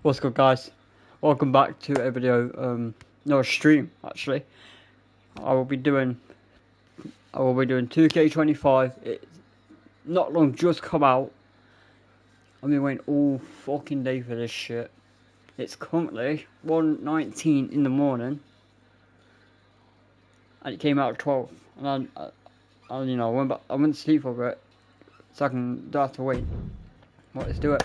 What's good, guys? Welcome back to a video, no, a stream actually. I will be doing 2K25. It's not long just come out. I've been waiting all fucking day for this shit. It's currently 1:19 in the morning, and it came out at 12. And I went to sleep for it, so I don't have to wait. Well, let's do it.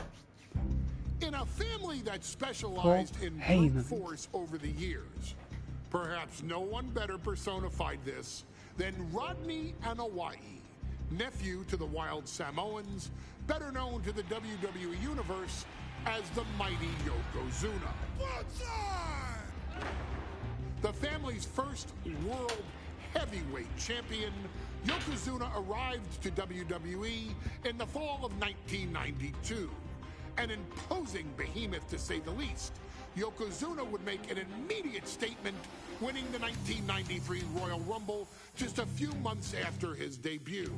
In a family that specialized in brute force over the years, perhaps no one better personified this than Rodney and Wwe2k25, nephew to the Wild Samoans, better known to the WWE Universe as the mighty Yokozuna. The family's first world heavyweight champion, Yokozuna arrived to WWE in the fall of 1992. An imposing behemoth, to say the least, Yokozuna would make an immediate statement, winning the 1993 Royal Rumble just a few months after his debut.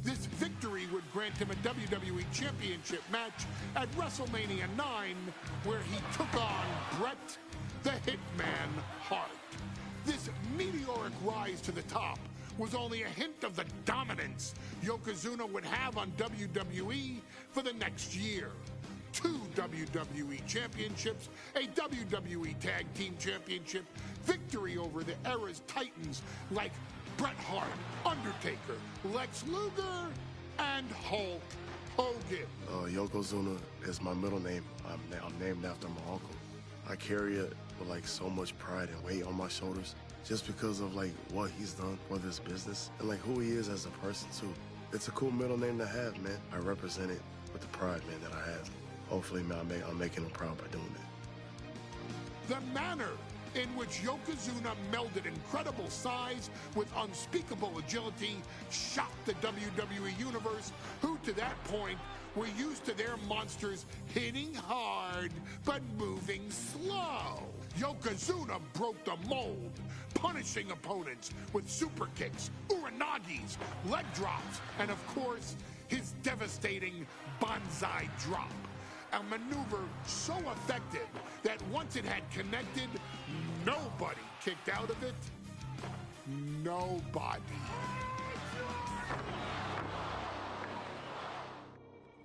This victory would grant him a WWE Championship match at WrestleMania 9, where he took on Bret the Hitman Hart. This meteoric rise to the top was only a hint of the dominance Yokozuna would have on WWE for the next year. 2 WWE championships, a WWE Tag Team Championship, victory over the era's titans like Bret Hart, Undertaker, Lex Luger, and Hulk Hogan. Yokozuna is my middle name. I'm named after my uncle. I carry it with so much pride and weight on my shoulders just because of what he's done for this business and who he is as a person too. It's a cool middle name to have, man. I represent it with the pride, man, that I have. Hopefully, man, I'm making him proud by doing it. The manner in which Yokozuna melded incredible size with unspeakable agility shocked the WWE Universe, who to that point were used to their monsters hitting hard but moving slow. Yokozuna broke the mold, punishing opponents with super kicks, uranagis, leg drops, and of course, his devastating banzai drop. A maneuver so effective that once it had connected, nobody kicked out of it. Nobody.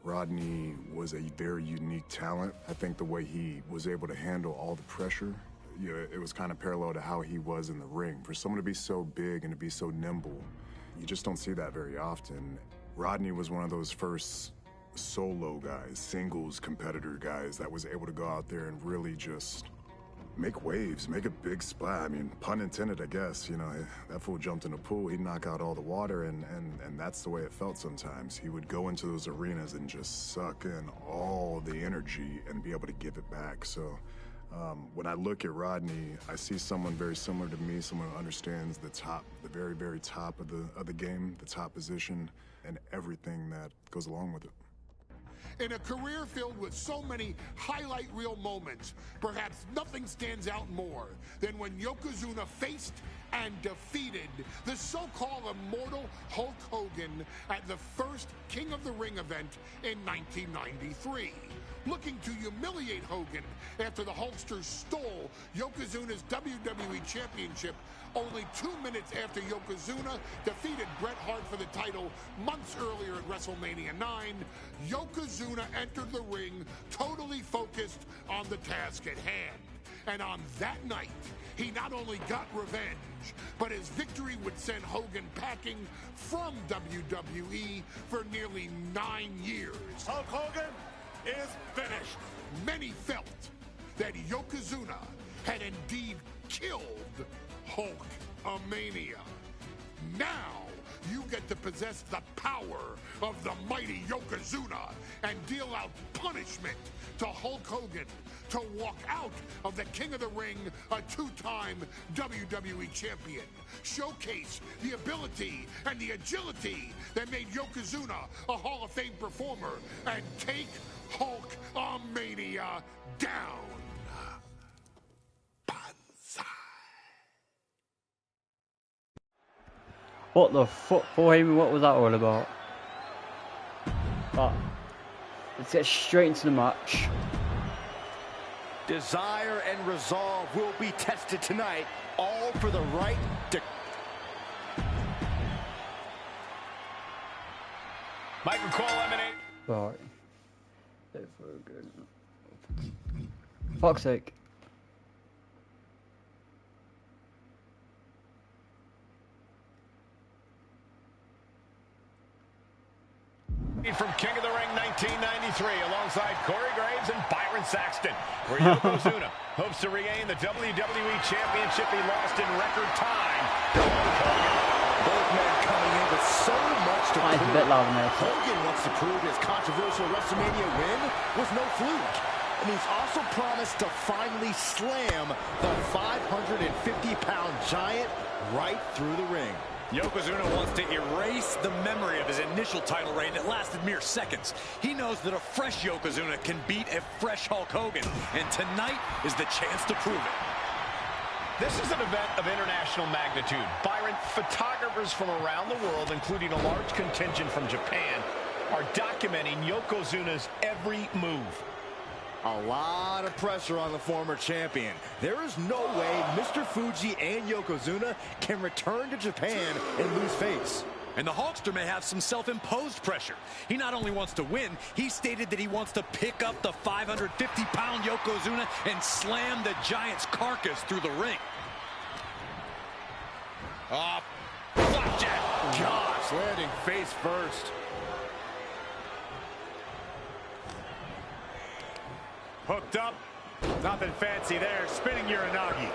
Rodney was a very unique talent. I think the way he was able to handle all the pressure, it was kind of parallel to how he was in the ring. For someone to be so big and to be so nimble, you just don't see that very often. Rodney was one of those first solo guys, singles competitor guys that was able to go out there and really just make waves, make a big splash. I mean, pun intended, I guess. That fool jumped in a pool, he'd knock out all the water, and that's the way it felt sometimes. He would go into those arenas and just suck in all the energy and be able to give it back. So when I look at Rodney, I see someone very similar to me, someone who understands the very, very top of the game, the top position, and everything that goes along with it. In a career filled with so many highlight reel moments, perhaps nothing stands out more than when Yokozuna faced and defeated the so-called immortal Hulk Hogan at the first King of the Ring event in 1993. Looking to humiliate Hogan after the Hulkster stole Yokozuna's WWE Championship only 2 minutes after Yokozuna defeated Bret Hart for the title months earlier at WrestleMania 9, Yokozuna entered the ring totally focused on the task at hand. And on that night, he not only got revenge, but his victory would send Hogan packing from WWE for nearly 9 years. Hulk Hogan is finished. Many felt that Yokozuna had indeed killed Hulkamania. Now you get to possess the power of the mighty Yokozuna and deal out punishment to Hulk Hogan to walk out of the King of the Ring, a 2-time WWE champion. Showcase the ability and the agility that made Yokozuna a Hall of Fame performer and take Hulkamania down. What the fuck, for him? What was that all about? But let's get straight into the match. Desire and resolve will be tested tonight, all for the right to... Michael Cole eliminated. Right. That's so good. Fuck's sake. From King of the Ring 1993, alongside Corey Graves and Byron Saxton, where Yokozuna hopes to regain the WWE Championship he lost in record time. Both men coming in with so much to prove. A bit loud in there. Hogan wants to prove his controversial WrestleMania win was no fluke. And he's also promised to finally slam the 550-pound giant right through the ring. Yokozuna wants to erase the memory of his initial title reign that lasted mere seconds. He knows that a fresh Yokozuna can beat a fresh Hulk Hogan, and tonight is the chance to prove it. This is an event of international magnitude. Byron, photographers from around the world, including a large contingent from Japan, are documenting Yokozuna's every move. A lot of pressure on the former champion. There is no way Mr. Fuji and Yokozuna can return to Japan and lose face. And the Hulkster may have some self-imposed pressure. He not only wants to win, he stated that he wants to pick up the 550-pound Yokozuna and slam the giant's carcass through the ring. Flapjack. Gosh, landing face first. Hooked up. Nothing fancy there. Spinning Uranagi.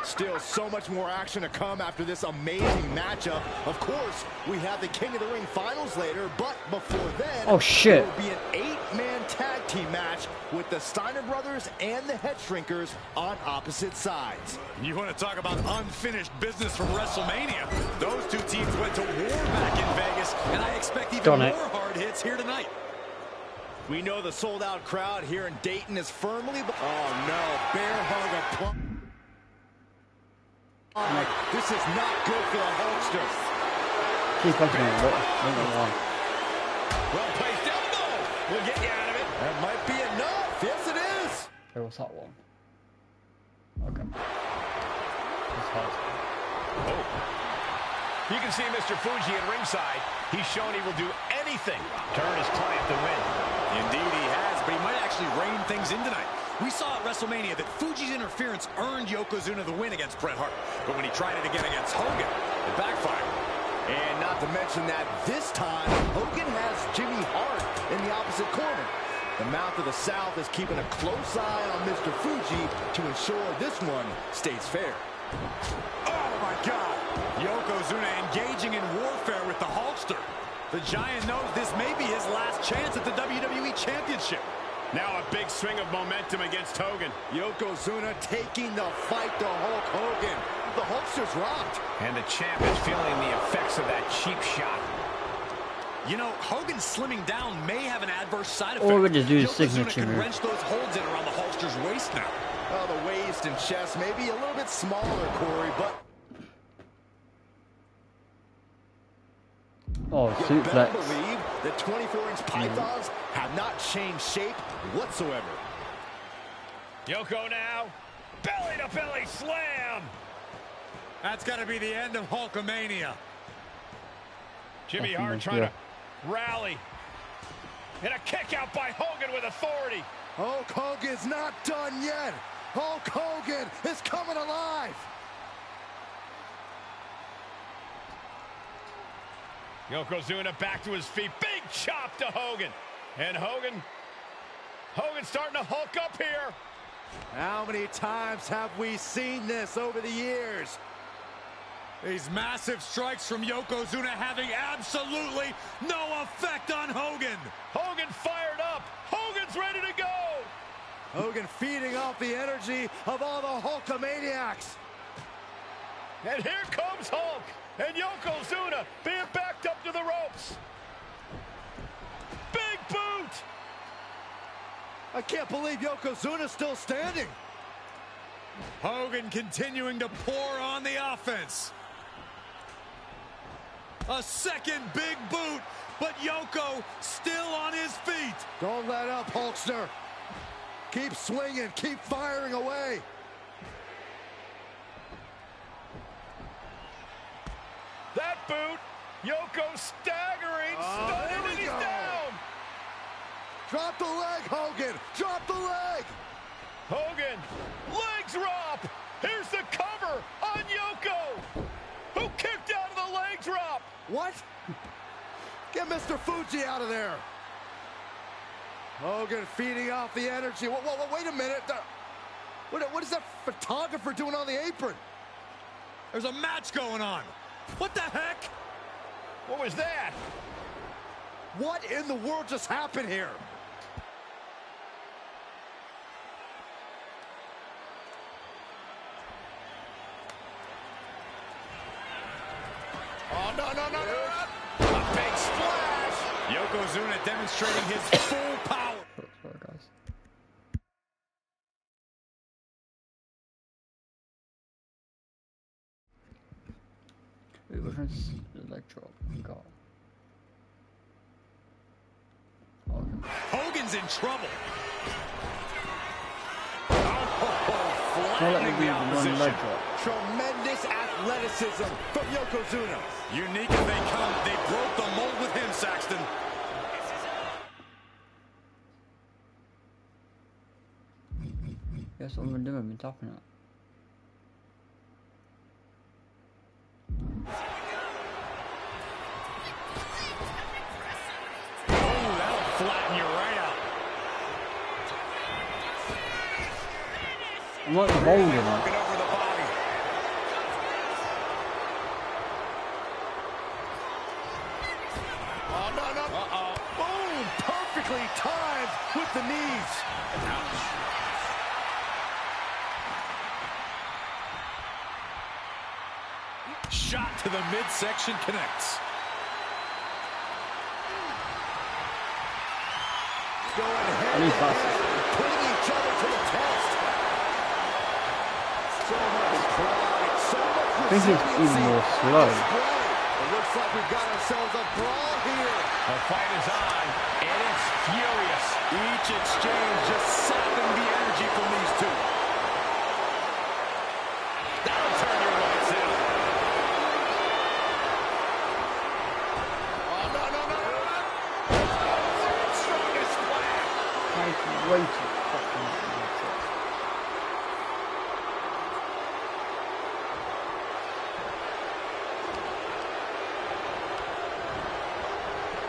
Still so much more action to come after this amazing matchup. Of course, we have the King of the Ring finals later, but before then, oh shit, there will be an 8-man tag team match with the Steiner brothers and the Head Shrinkers on opposite sides. You want to talk about unfinished business from WrestleMania? Those two teams went to war back in Vegas, and I expect even more hard hits here tonight. We know the sold-out crowd here in Dayton is firmly... Oh, no. Bear hug a... This is not good for the Hulkster. She's punching him, but I don't know why. Well placed elbow. We'll get you out of it. That might be enough. Yes, it is. Hey, what's that one? Okay. That's hard. Oh. You can see Mr. Fuji at ringside. He's shown he will do anything to earn his client the win. Indeed he has, but he might actually rein things in tonight. We saw at WrestleMania that Fuji's interference earned Yokozuna the win against Bret Hart. But when he tried it again against Hogan, it backfired. And not to mention that this time, Hogan has Jimmy Hart in the opposite corner. The mouth of the South is keeping a close eye on Mr. Fuji to ensure this one stays fair. Oh, my God. Yokozuna engaging in warfare with the Hulkster. The Giant knows this may be his last chance at the WWE Championship. Now a big swing of momentum against Hogan. Yokozuna taking the fight to Hulk Hogan. The Hulkster's rocked. And the champ is feeling the effects of that cheap shot. You know, Hogan slimming down may have an adverse side effect. Or we just do the Yokozuna signature can move. wrench those holds in around the Hulkster's waist now. Well, the waist and chest may be a little bit smaller, Corey, but... Oh, you better suplex. believe the 24-inch pythons have not changed shape whatsoever. Yoko now. Belly-to-belly slam. That's got to be the end of Hulkamania. Jimmy Hart trying to rally. And a kick out by Hogan with authority. Hulk Hogan's not done yet. Hulk Hogan is coming alive. Yokozuna back to his feet. Big chop to Hogan. And Hogan's starting to hulk up here. How many times have we seen this over the years? These massive strikes from Yokozuna having absolutely no effect on Hogan. Hogan fired up. Hogan's ready to go. Hogan feeding off the energy of all the Hulkamaniacs. And here comes Hulk. And Yokozuna being backed up to the ropes. Big boot. I can't believe Yokozuna's still standing. Hogan continuing to pour on the offense. A second big boot, but Yoko still on his feet. Don't let up, Hulkster. Keep swinging, keep firing away. That boot, Yoko staggering, stunning, and he's down. Drop the leg, Hogan. Drop the leg. Hogan, leg drop. Here's the cover on Yoko, who kicked out of the leg drop. What? Get Mr. Fuji out of there. Hogan feeding off the energy. Whoa, wait a minute. What is that photographer doing on the apron? There's a match going on. What the heck? What was that? What in the world just happened here? Oh, no. A big splash. Yokozuna demonstrating his full power. Sorry, guys. Reverse electro. Go. Hogan's in trouble. Don't let me Flattening be the one opposition. leg drop. Tremendous athleticism from Yokozuna. Unique as they come, they broke the mold with him, Saxton. Guess what I'm gonna do? I've been tapping it. Oh, that'll flatten you right out. I'm not holding it. Working over the body. Oh, no. Uh-oh. Boom! Perfectly timed with the knees. Shot to the midsection connects. Going I ahead, need fast. putting each other to the test. So much pride, so much I think it's even more slow. It looks like we've got ourselves a brawl here. The fight is on, and it's furious. Each exchange just sapping the energy from these two. That'll turn your lights out. Oh, no. Strongest splash. Like, way too fucking much.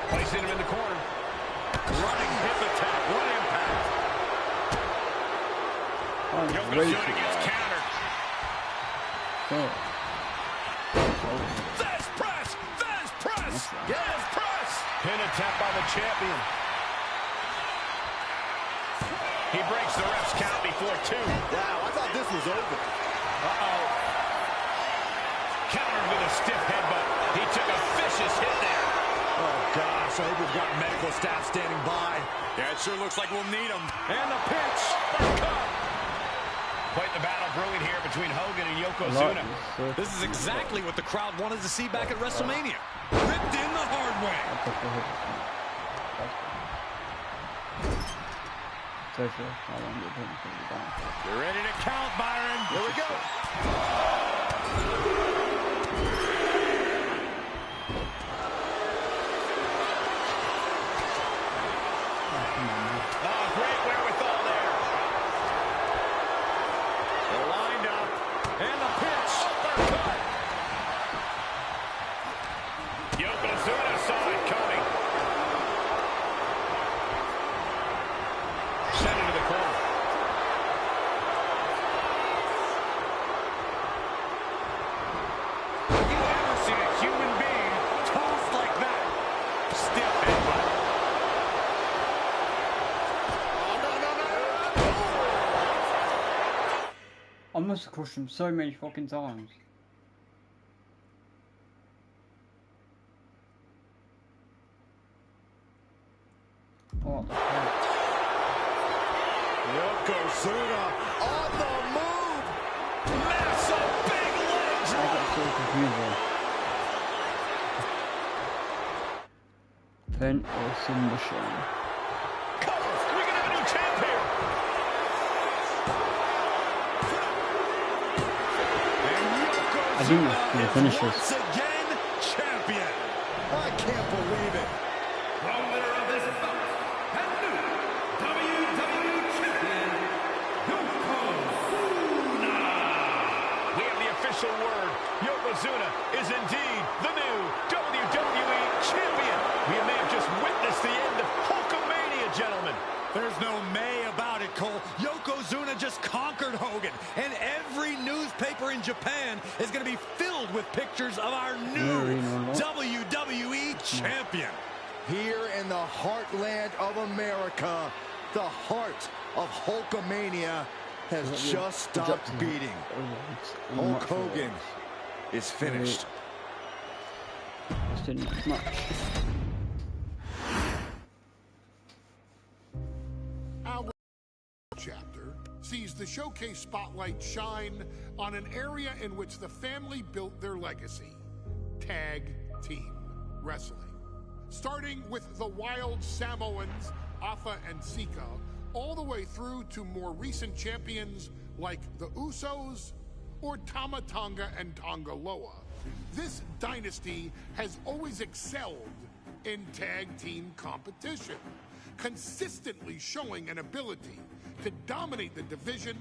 Placing him in the corner. Running hip attack. What impact. Way Yokozuna too gets loud. countered. Oh. Fez press. Fez press. Pin attempt by the champion. He breaks the ref's count before 2. Wow, I thought this was over. Uh-oh. Countered with a stiff headbutt. He took a vicious hit there. Oh, gosh, I hope we've got medical staff standing by. Yeah, it sure looks like we'll need them. And the pinch. Quite the battle brewing here between Hogan and A lot Yokozuna. is, This is exactly what the crowd wanted to see back at WrestleMania. Ripped in the hard way. You're ready to count, Byron. Here we go. Oh, great wherewithal there. They're lined up. And the pitch. Uppercut. Yokozuna saw it coming. Sent into the corner. You ever seen a human being tossed like that? Stiff headbutt. I must have crushed him so many fucking times. What the fuck? Yokozuna on the move. Massive big legs. I got so confused. Pin or submission. Cover. We can have a new champ here. Yokozuna finishes. once again champion. I can't believe it. The winner of this bout, and new WWE Champion, Yokozuna. We have the official word. Yokozuna is indeed the new WWE Champion. We may have just witnessed the end of Hulkamania, gentlemen. There's no may about it, Cole. Yokozuna just conquered Hogan, and every newspaper in Japan is going to be filled with pictures of our new WWE champion. Here in the heartland of America, the heart of Hulkamania has just stopped beating. Hulk Hogan is finished. This didn't much. Our chapter sees the showcase spotlight shine on an area in which the family built their legacy: tag team wrestling. Starting with the Wild Samoans, Afa and Sika, all the way through to more recent champions like the Usos or Tama Tonga and Tonga Loa. This dynasty has always excelled in tag team competition, consistently showing an ability to dominate the division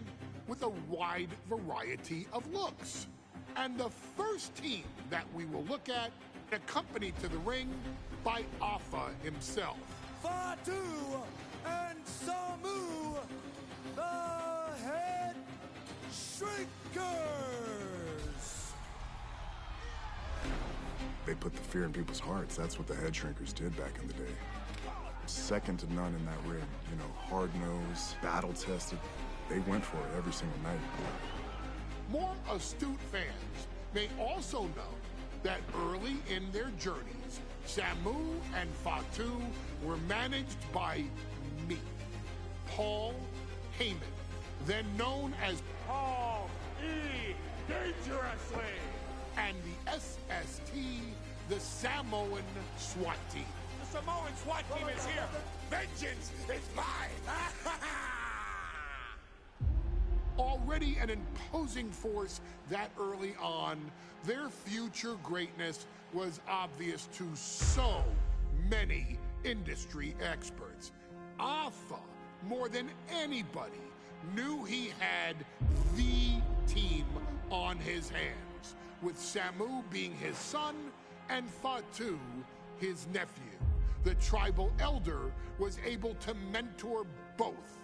with a wide variety of looks. And the first team that we will look at, accompanied to the ring by Afa himself. Fatu and Samu, the Head Shrinkers. They put the fear in people's hearts. That's what the Head Shrinkers did back in the day. Second to none in that ring. You know, hard-nosed, battle-tested. They went for it every single night. More astute fans may also know that early in their journeys, Samu and Fatu were managed by me, Paul Heyman, then known as Paul E. Dangerously, and the SST, the Samoan SWAT team. The Samoan SWAT team is here. Vengeance is mine. Already an imposing force that early on, their future greatness was obvious to so many industry experts. Afa, more than anybody, knew he had the team on his hands, with Samu being his son and Fatu his nephew. The tribal elder was able to mentor both,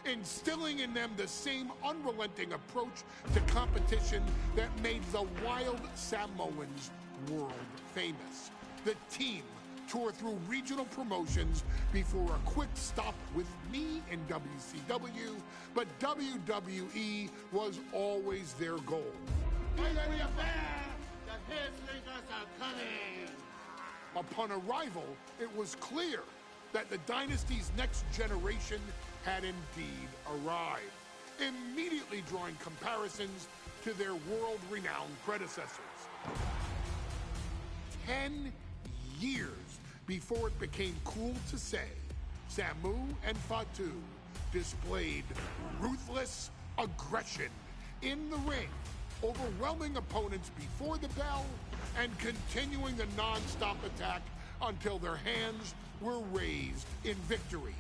instilling in them the same unrelenting approach to competition that made the Wild Samoans world famous. The team toured through regional promotions before a quick stop with me in WCW, but WWE was always their goal. Upon arrival, it was clear that the dynasty's next generation had indeed arrived, immediately drawing comparisons to their world-renowned predecessors. 10 years before it became cool to say, Samu and Fatu displayed ruthless aggression in the ring, overwhelming opponents before the bell and continuing the non-stop attack until their hands were raised in victory.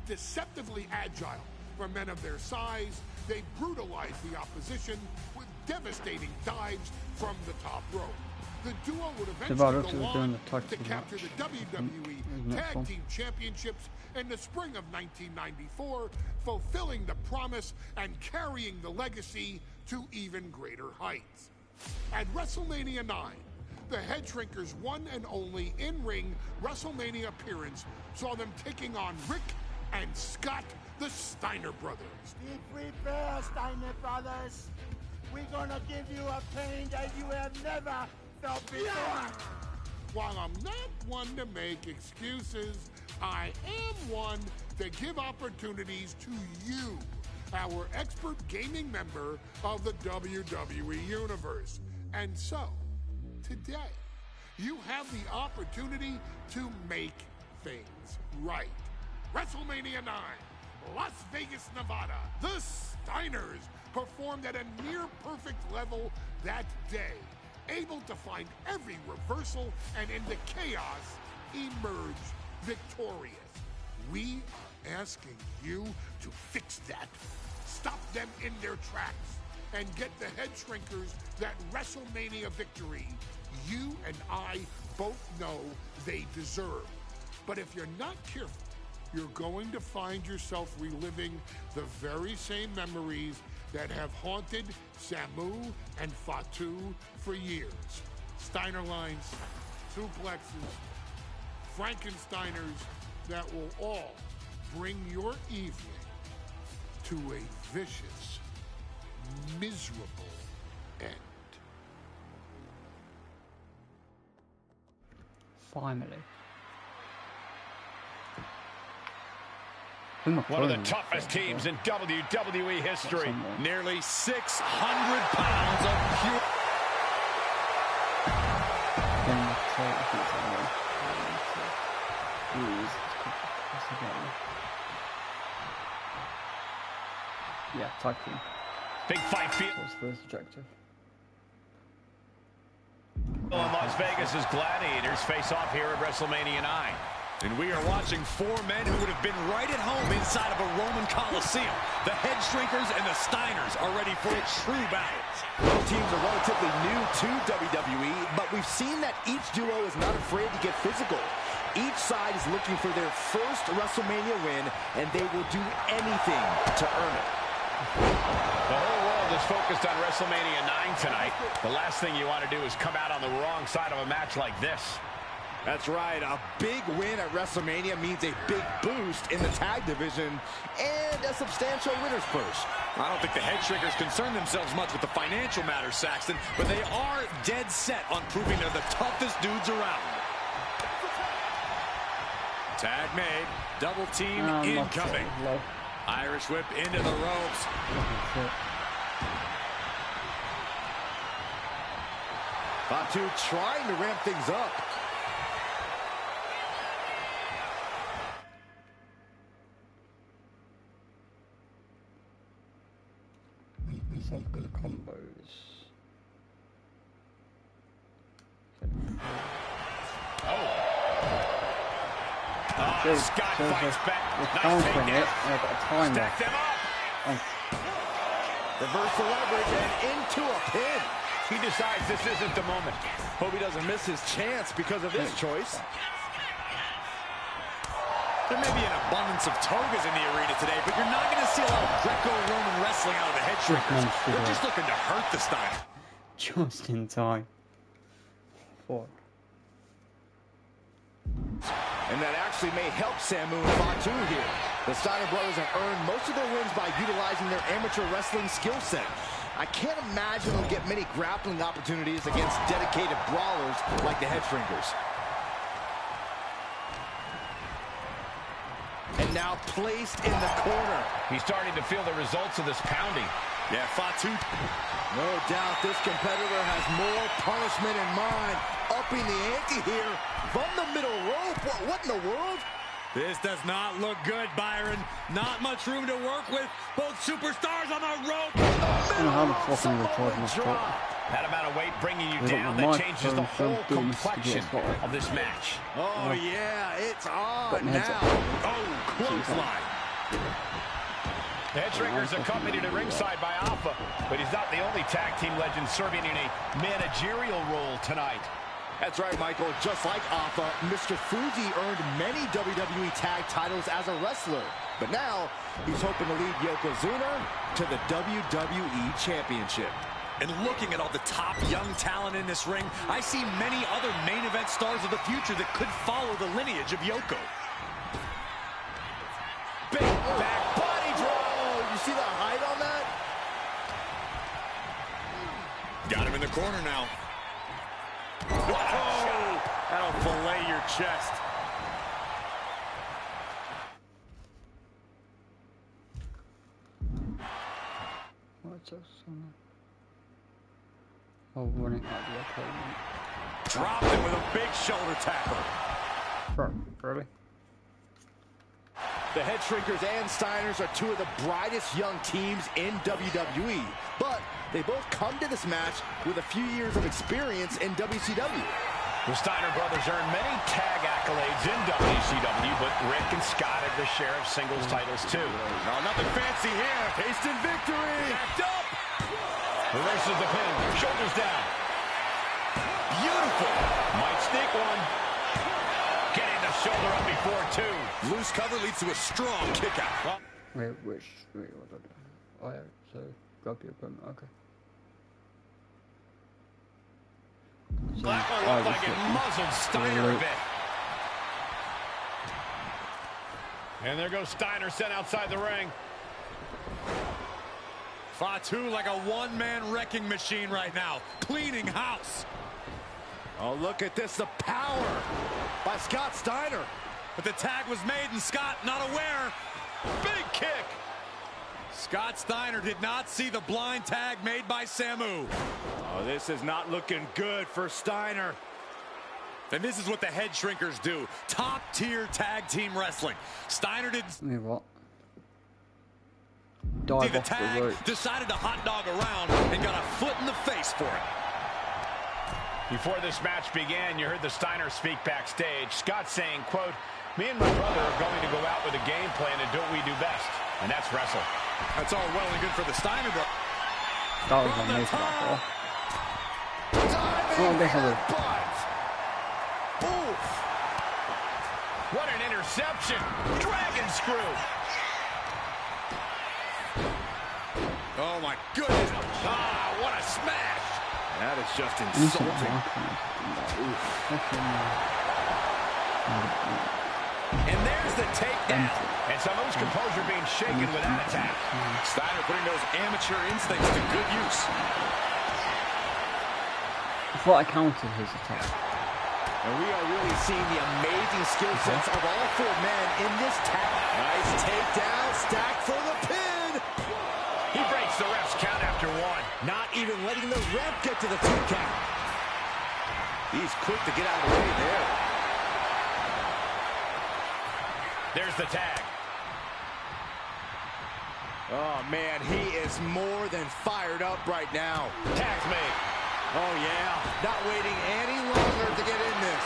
Deceptively agile for men of their size, they brutalized the opposition with devastating dives from the top rope. The duo would eventually go on to capture the WWE Tag Team Championships in the spring of 1994, fulfilling the promise and carrying the legacy to even greater heights. At WrestleMania 9, the Head Shrinkers' one and only in-ring WrestleMania appearance saw them taking on Rick and Scott, the Steiner brothers. Be prepared, Steiner brothers. We're gonna give you a pain that you have never felt before. While I'm not one to make excuses, I am one to give opportunities to you, our expert gaming member of the WWE Universe. And so, today, you have the opportunity to make things right. WrestleMania 9, Las Vegas, Nevada. The Steiners performed at a near-perfect level that day, able to find every reversal and in the chaos emerge victorious. We are asking you to fix that. Stop them in their tracks and get the head shrinkers that WrestleMania victory you and I both know they deserve. But if you're not careful, you're going to find yourself reliving the very same memories that have haunted Samu and Fatu for years. Steiner lines, suplexes, Frankensteiners that will all bring your evening to a vicious, miserable end. Finally. One of the toughest teams in WWE history. Nearly 600 pounds of pure... Yeah, tag team. Big fight field. That was the first objective. Las Vegas' Gladiators face off here at WrestleMania 9. And we are watching four men who would have been right at home inside of a Roman Coliseum. The Head Shrinkers and the Steiners are ready for a true battle. Both teams are relatively new to WWE, but we've seen that each duo is not afraid to get physical. Each side is looking for their first WrestleMania win, and they will do anything to earn it. The whole world is focused on WrestleMania 9 tonight. The last thing you want to do is come out on the wrong side of a match like this. That's right. A big win at WrestleMania means a big boost in the tag division and a substantial winner's purse. I don't think the Head Shrinkers concern themselves much with the financial matters, Saxton, but they are dead set on proving they're the toughest dudes around. Tag made. Double team incoming. Irish whip into the ropes. Fatu trying to ramp things up. Some good combos. Scott fights back. Nice takedown. I've got a timer. Stack them up. Reverse the leverage and into a pin. He decides this isn't the moment. Hope he doesn't miss his chance because of this choice. There may be an abundance of togas in the arena today, but you're not going to see a lot of Greco-Roman wrestling out of the Head Shrinkers. They're just looking to hurt the Steiner. Just in time. Four. And that actually may help Samu and Fatu here. The Steiner brothers have earned most of their wins by utilizing their amateur wrestling skill set. I can't imagine they'll get many grappling opportunities against dedicated brawlers like the Head Shrinkers. And now placed in the corner. He's starting to feel the results of this pounding. Yeah, Fatu. No doubt this competitor has more punishment in mind. Upping the ante here from the middle rope. What in the world? This does not look good, Byron. Not much room to work with. Both superstars on the rope. I don't know how the fucking recording is called. That amount of weight bringing you down, that changes the whole complexion of this match. Oh, yeah, it's on now. Oh, clothesline. The Head Shrinkers accompanied at ringside by Alpha, but he's not the only tag team legend serving in a managerial role tonight. That's right, Michael. Just like Alpha, Mr. Fuji earned many WWE tag titles as a wrestler. But now, he's hoping to lead Yokozuna to the WWE Championship. And looking at all the top young talent in this ring, I see many other main event stars of the future that could follow the lineage of Yoko. Big back body drop. You see the height on that? Got him in the corner now. Oh, that'll fillet your chest. What's this one? Oh, running out the opponent. Dropped him with a big shoulder tackle. Bro, really? The Head Shrinkers and Steiners are two of the brightest young teams in WWE, but they both come to this match with a few years of experience in WCW. The Steiner brothers earned many tag accolades in WCW, but Rick and Scott have their share of singles titles too. Oh, nothing fancy here. Instant victory. Backed up. Reverses the pin. Shoulders down. Beautiful. Might sneak one. Getting the shoulder up before two. Loose cover leads to a strong kick out. Wait, what did I do? Oh yeah, so grab your equipment, okay. So, That one looked like it muzzled Steiner a bit. And there goes Steiner, sent outside the ring. Wwe2 like a one-man wrecking machine right now, cleaning house. Oh, look at this, the power by Scott Steiner. But the tag was made and Scott not aware. Big kick. Scott Steiner did not see the blind tag made by Samu. Oh, this is not looking good for Steiner. And this is what the Head Shrinkers do. Top-tier tag team wrestling. Steiner did I mean, what? see Dive the off tag, the rope. decided to hot dog around, and got a foot in the face for it. Before this match began, you heard the Steiner speak backstage. Scott saying, quote, "Me and my brother are going to go out with a game plan and do what we do best, and that's wrestle." That's all well and good for the Steiner brothers. That was on me for that ball. Oh, they have a... Oof. What an interception. Dragon screw. Oh my goodness. Ah, what a smash. That is just Instant insulting. And there's the takedown. And Samu's composure being shaken with that attack. Steiner putting those amateur instincts to good use. I thought I counted his attack. And we are really seeing the amazing skill sets of all four men in this tag. Nice takedown, stacked for the pin. He breaks the ref's count after one. Not even letting the ref get to the 2 count. He's quick to get out of the way there. There's the tag. Oh, man, he is more than fired up right now. Tag's made. Oh, yeah. Not waiting any longer to get in this.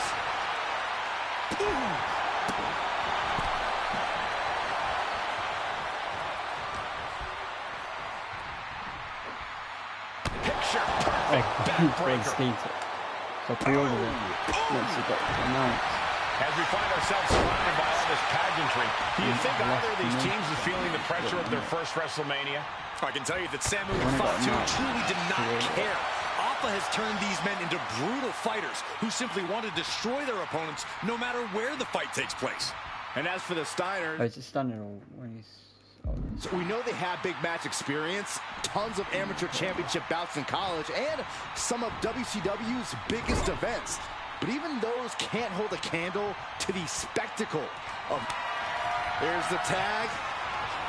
Boom. Picture perfect backbreaker. So pre-ordered it. Once it got announced. As we find ourselves surrounded by all this pageantry, do you think either of these teams is feeling the pressure of their first WrestleMania? I can tell you that Samu and Wwe2 truly did not care. Alpha has turned these men into brutal fighters who simply want to destroy their opponents no matter where the fight takes place. And as for the Steiners, Oh, is it standing or when he's... Oh, so we know they have big match experience, tons of amateur championship bouts in college, and some of WCW's biggest events. But even those can't hold a candle to the spectacle of... There's the tag.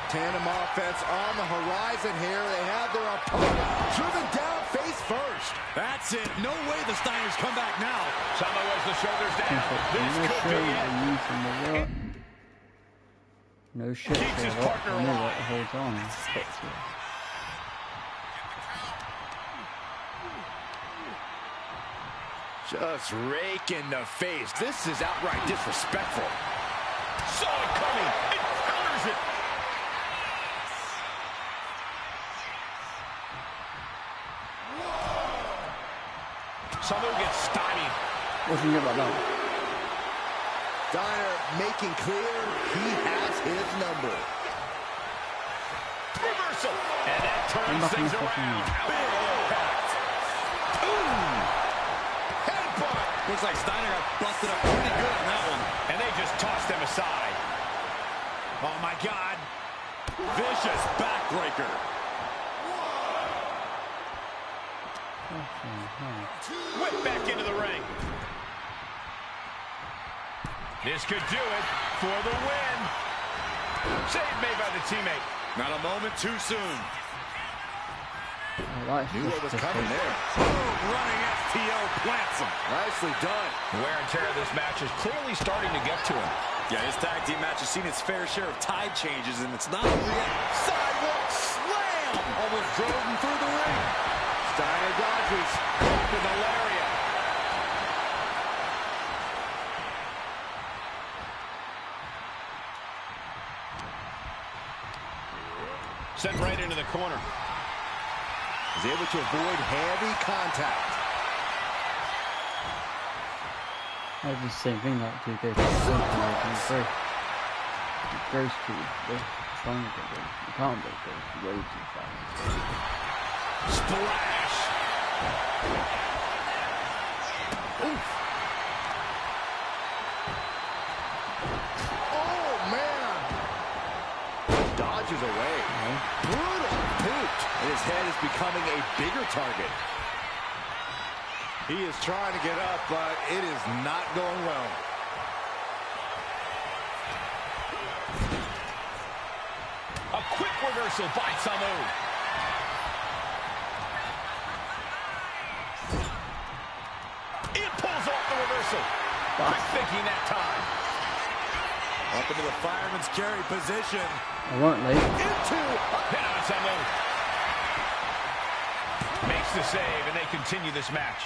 Tandem offense on the horizon here. They have their opponent driven down face first. That's it. No way the Steiners come back now. Samu has the shoulders down. This could be it. No shit, Keeps his so what? partner I knew alive. that the whole time. Just rake in the face. This is outright disrespectful. Saw it coming. It counters it. Samu gets stymied. What do you think about that? Steiner making clear he has his number. Reversal. And that turns things around. Big impact. Boom! Headbutt! Looks like Steiner got busted up pretty good on that one. And they just tossed them aside. Oh my God. Vicious backbreaker. Whip back into the ring. This could do it for the win. Save made by the teammate. Not a moment too soon. Knew what was coming there. Running FTO plants him. Nicely done. The wear and tear of this match is clearly starting to get to him. Yeah, this tag team match has seen its fair share of tide changes, and it's not yet. Sidewalk slam! Almost drove him through the ring. Steiner dodges. Up in the lariat. Sent right into the corner. He's able to avoid heavy contact. I did the same thing like 2K25. It goes to the triangle. You can't go way too fast. Splash! Oof. Oh, man. Dodges away. Brutal boot. And his head is becoming a bigger target. He is trying to get up, but it is not going well. A quick reversal by Samu. It pulls off the reversal. Quick thinking that time. Up into the fireman's carry position. I won't leave. Into a pin on Samu. Makes the save, and they continue this match.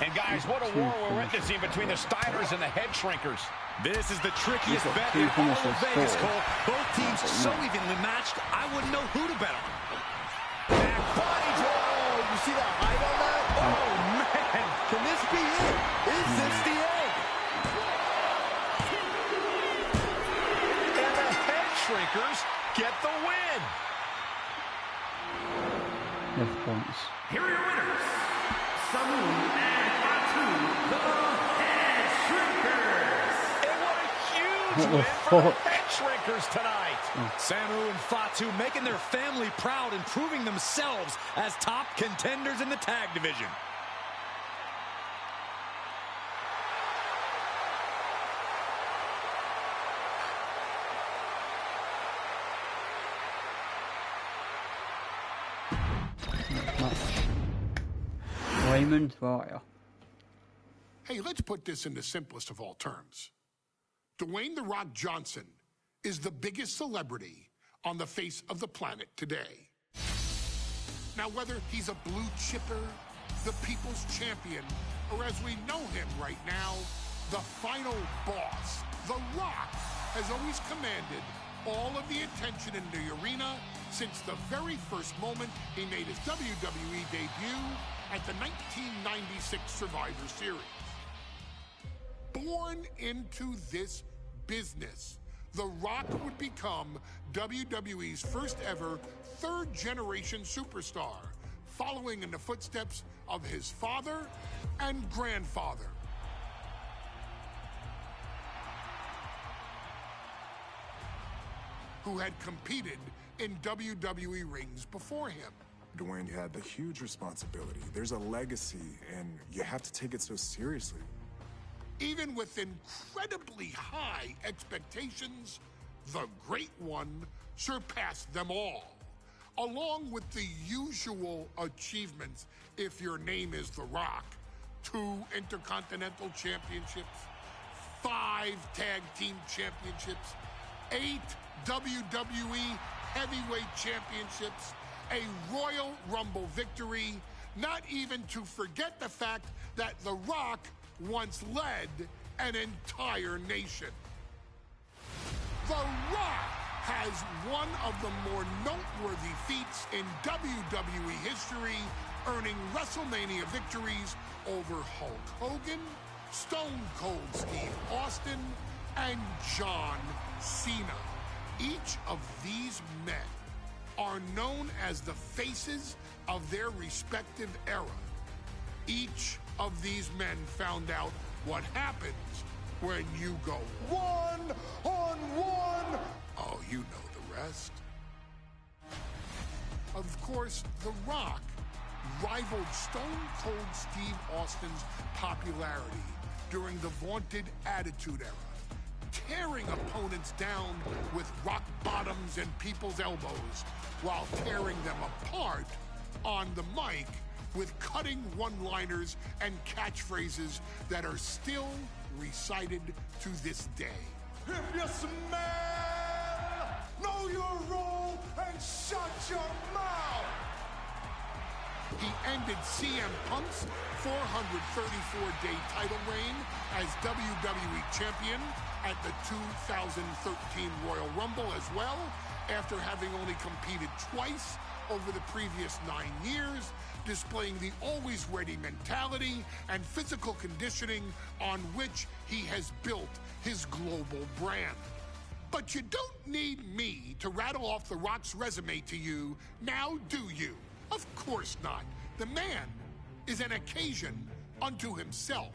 And guys, what a war we're witnessing between the Steiners and the Head Shrinkers. This is the trickiest bet in all of Vegas, Cole. Both teams so evenly matched, I wouldn't know who to bet on. Back body draw. You see that height on that? Oh, man. Can this be it? Is this the end? And the Head Shrinkers get the win. Left points. Here are your winners, Samu and Wwe2k25, the Head Shrinkers. And what a huge What the win for the fuck? Head Shrinkers tonight. Samu and Wwe2k making their family proud and proving themselves as top contenders in the tag division. Raymond Varya. Hey, let's put this in the simplest of all terms. Dwayne "The Rock" Johnson is the biggest celebrity on the face of the planet today. Now, whether he's a blue chipper, the people's champion, or as we know him right now, the final boss, The Rock has always commanded all of the attention in the arena since the very first moment he made his WWE debut at the 1996 Survivor Series. Born into this business, The Rock would become WWE's first ever third-generation superstar, following in the footsteps of his father and grandfather. Who had competed in WWE rings before him. Dwayne had the huge responsibility. There's a legacy, and you have to take it so seriously. Even with incredibly high expectations, the Great One surpassed them all, along with the usual achievements if your name is The Rock. 2 Intercontinental Championships, 5 Tag Team Championships, 8 WWE Heavyweight Championships, a Royal Rumble victory, not even to forget the fact that The Rock once led an entire nation. The Rock has one of the more noteworthy feats in WWE history, earning WrestleMania victories over Hulk Hogan, Stone Cold Steve Austin, and John Cena. Each of these men are known as the faces of their respective era. Each of these men found out what happens when you go one-on-one. Oh, you know the rest. Of course, The Rock rivaled Stone Cold Steve Austin's popularity during the vaunted Attitude Era, tearing opponents down with rock bottoms and people's elbows, while tearing them apart on the mic with cutting one-liners and catchphrases that are still recited to this day. If you smell, know your role and shut your mouth. He ended CM Punk's 434-day title reign as WWE Champion at the 2013 Royal Rumble as well, after having only competed twice over the previous 9 years, displaying the always ready mentality and physical conditioning on which he has built his global brand. But you don't need me to rattle off The Rock's resume to you, now do you? Of course not. The man is an occasion unto himself.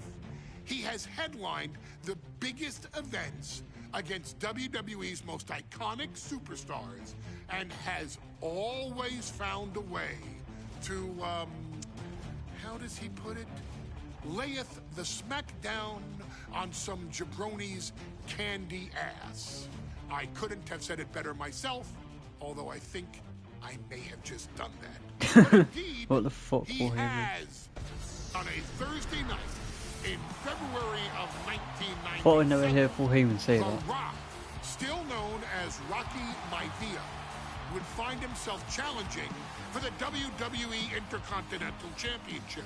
He has headlined the biggest events against WWE's most iconic superstars and has always found a way to, how does he put it? Layeth the smackdown on some jabroni's candy ass. I couldn't have said it better myself, although I think I may have just done that. But indeed, what the fuck he has on a Thursday night in February of 1997. Thought I'd never hear Paul Heyman say that. The Rock, still known as Rocky Maivia, would find himself challenging for the WWE Intercontinental Championship.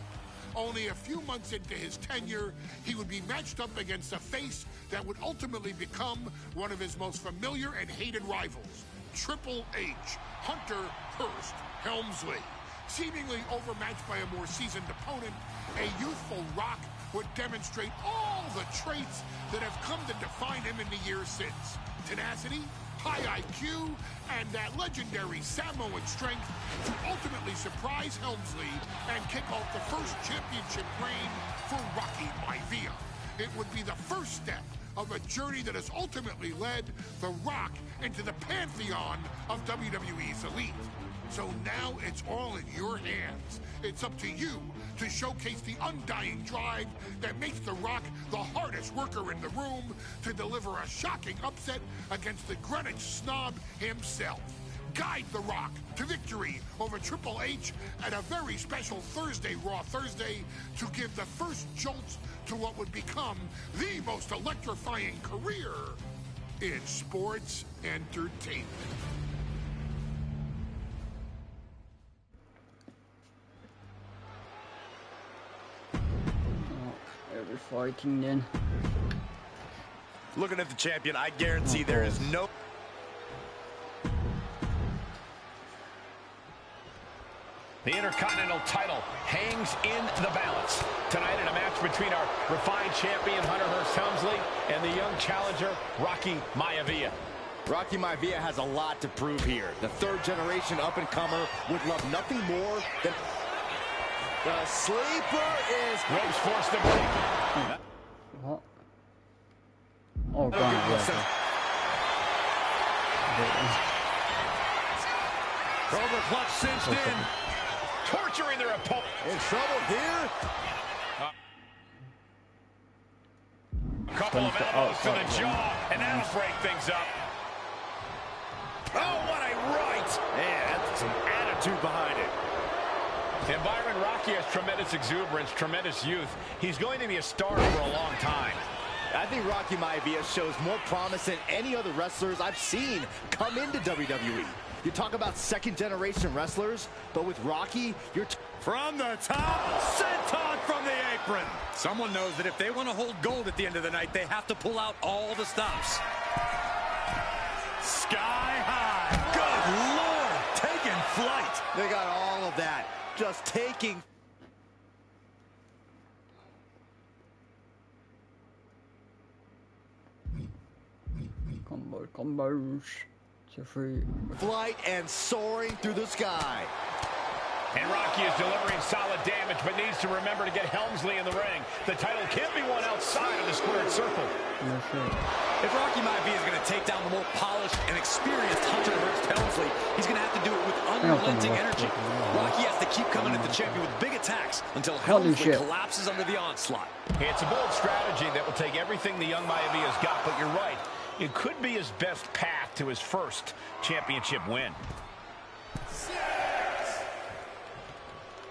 Only a few months into his tenure, he would be matched up against a face that would ultimately become one of his most familiar and hated rivals, Triple H, Hunter Hearst Helmsley. Seemingly overmatched by a more seasoned opponent, a youthful Rock would demonstrate all the traits that have come to define him in the years since. Tenacity, high IQ, and that legendary Samoan strength to ultimately surprise Helmsley and kick off the first championship reign for Rocky Maivia. It would be the first step of a journey that has ultimately led The Rock into the pantheon of WWE's elite. So now it's all in your hands. It's up to you to showcase the undying drive that makes The Rock the hardest worker in the room to deliver a shocking upset against the Greenwich snob himself. Guide The Rock to victory over Triple H at a very special Thursday, Raw Thursday, to give the first jolts to what would become the most electrifying career in sports entertainment. Every fighting then. Looking at the champion, I guarantee there is no... The Intercontinental title hangs in the balance. Tonight in a match between our refined champion, Hunter Hearst Helmsley, and the young challenger, Rocky Maivia. Rocky Maivia has a lot to prove here. The third-generation up-and-comer would love nothing more than... The sleeper is... Ropes forced to break. What? Oh, God. Cobra clutch cinched in. Torturing their opponent. In trouble here. A couple of elbows to the jaw, and that'll break things up. Oh, what a right! Man, that's some attitude behind it. And Byron, Rocky has tremendous exuberance, tremendous youth. He's going to be a star for a long time. I think Rocky Maivia shows more promise than any other wrestlers I've seen come into WWE. You talk about second-generation wrestlers, but with Rocky, you're... From the top, senton from the apron. Someone knows that if they want to hold gold at the end of the night, they have to pull out all the stops. Sky high. Good Lord, taking flight. They got all of that. Just taking... Combos. To free. Flight and soaring through the sky. And Rocky is delivering solid damage, but needs to remember to get Helmsley in the ring. The title can't be won outside of the squared circle. No shit. If Rocky Maivia is going to take down the more polished and experienced Hunter Hearst Helmsley, he's going to have to do it with unrelenting energy. Rocky has to keep coming at the champion with big attacks until Helmsley collapses under the onslaught. It's a bold strategy that will take everything the young Maivia's got, but you're right. It could be his best path to his first championship win.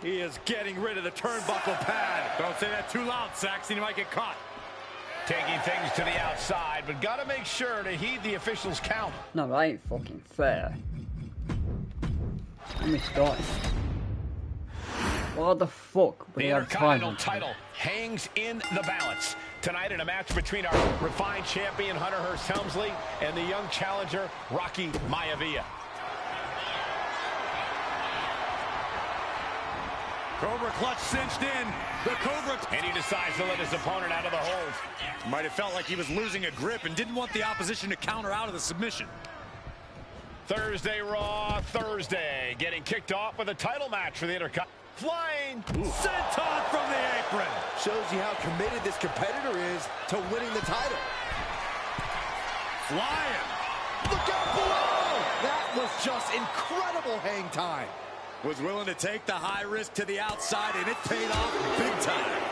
He is getting rid of the turnbuckle pad. Don't say that too loud, Saxon. You might get caught. Taking things to the outside, but got to make sure to heed the officials' count. No, that ain't fucking fair. Let me start. What the fuck would The he have time Intercontinental on? title hangs in the balance. Tonight in a match between our refined champion, Hunter Hearst Helmsley, and the young challenger, Rocky Maivia. Cobra clutch cinched in. The Cobra. And he decides to let his opponent out of the hold. Might have felt like he was losing a grip and didn't want the opposition to counter out of the submission. Thursday Raw, Thursday. Getting kicked off with a title match for the Intercontinental. Flying. Senton from the apron. Shows you how committed this competitor is to winning the title. Flying. Look out below! That was just incredible hang time. Was willing to take the high risk to the outside, and it paid off big time.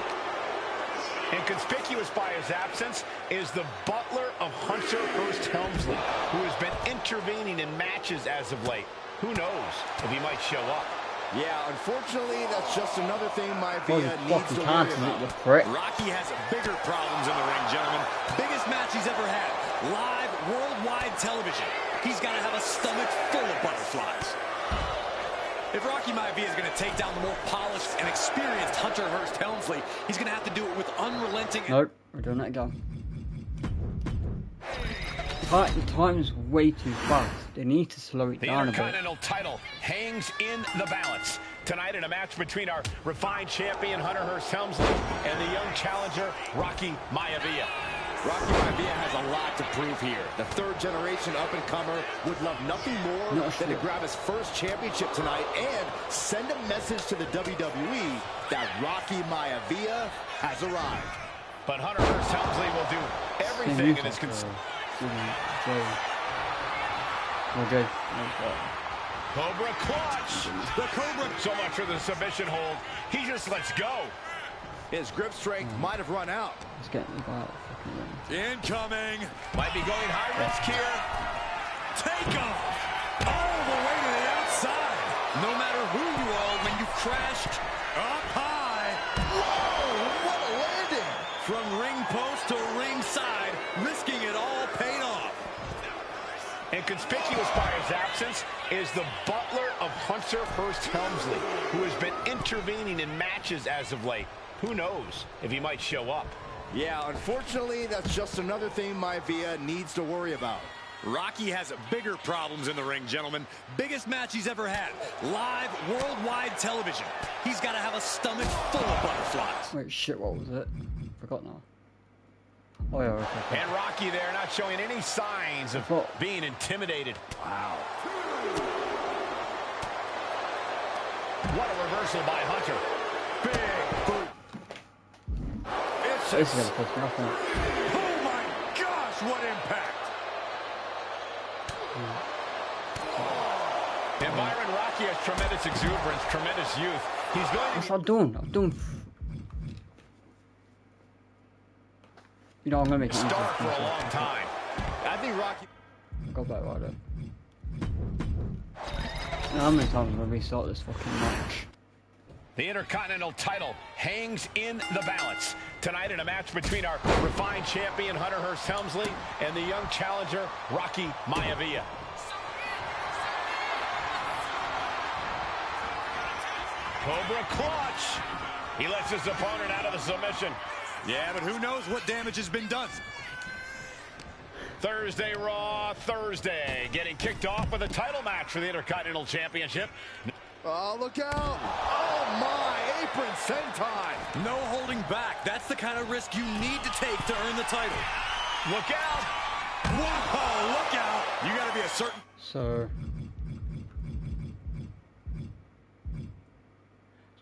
And conspicuous by his absence is the butler of Hunter Hearst Helmsley, who has been intervening in matches as of late. Who knows if he might show up. Yeah, unfortunately, that's just another thing Well, Maivia you needs to fucking worry can't, about. you prick. Rocky has bigger problems in the ring, gentlemen. Biggest match he's ever had. Live, worldwide television. He's got to have a stomach full of butterflies. If Rocky Maivia is going to take down the more polished and experienced Hunter Hearst Helmsley, he's going to have to do it with unrelenting... Nope, we're doing that again. The time's way too fast. They need to slow it The down a bit. Intercontinental title hangs in the balance. Tonight in a match between our refined champion, Hunter Hearst Helmsley, and the young challenger, Rocky Maivia. Rocky Maivia has a lot to prove here. The third-generation up-and-comer would love nothing more than to grab his first championship tonight and send a message to the WWE that Rocky Maivia has arrived. But Hunter Hearst Helmsley will do everything in his Cobra clutch. The Cobra. So much for the submission hold. He just lets go. His grip strength might have run out. Let's get the guy out of the fucking ring. Incoming. Might be going high risk here. Take off. All the way to the outside. No matter who you are, when you crashed up high. Whoa, what a landing. From ring post to ringside, risking it all paid off. And conspicuous by his absence is the butler of Hunter Hearst Helmsley, who has been intervening in matches as of late. Who knows if he might show up. Yeah, unfortunately, that's just another thing Maivia needs to worry about. Rocky has bigger problems in the ring, gentlemen. Biggest match he's ever had. Live, worldwide television. He's got to have a stomach full of butterflies. Wait, shit, what was it? Forgot now. Oh, yeah, okay. And Rocky there not showing any signs of being intimidated. Wow. What a reversal by Hunter. Big boot. This is going to piss me off now. Oh my gosh, what impact. And Byron, Rocky has tremendous exuberance, tremendous youth. He's going to... What's I doing? I'm doing... You know, I'm going to make it start for a long time. I think Rocky... Go back right there. Now, how many times will we restart this fucking match? The Intercontinental title hangs in the balance. Tonight in a match between our refined champion, Hunter Hearst Helmsley, and the young challenger, Rocky Maivia. Cobra clutch. He lets his opponent out of the submission. Yeah, but who knows what damage has been done. Thursday Raw, Thursday. Getting kicked off with a title match for the Intercontinental Championship. Oh, look out. Oh, my. Apron senton. No holding back. That's the kind of risk you need to take to earn the title. Look out. Whoa, look out. You got to be a certain... So...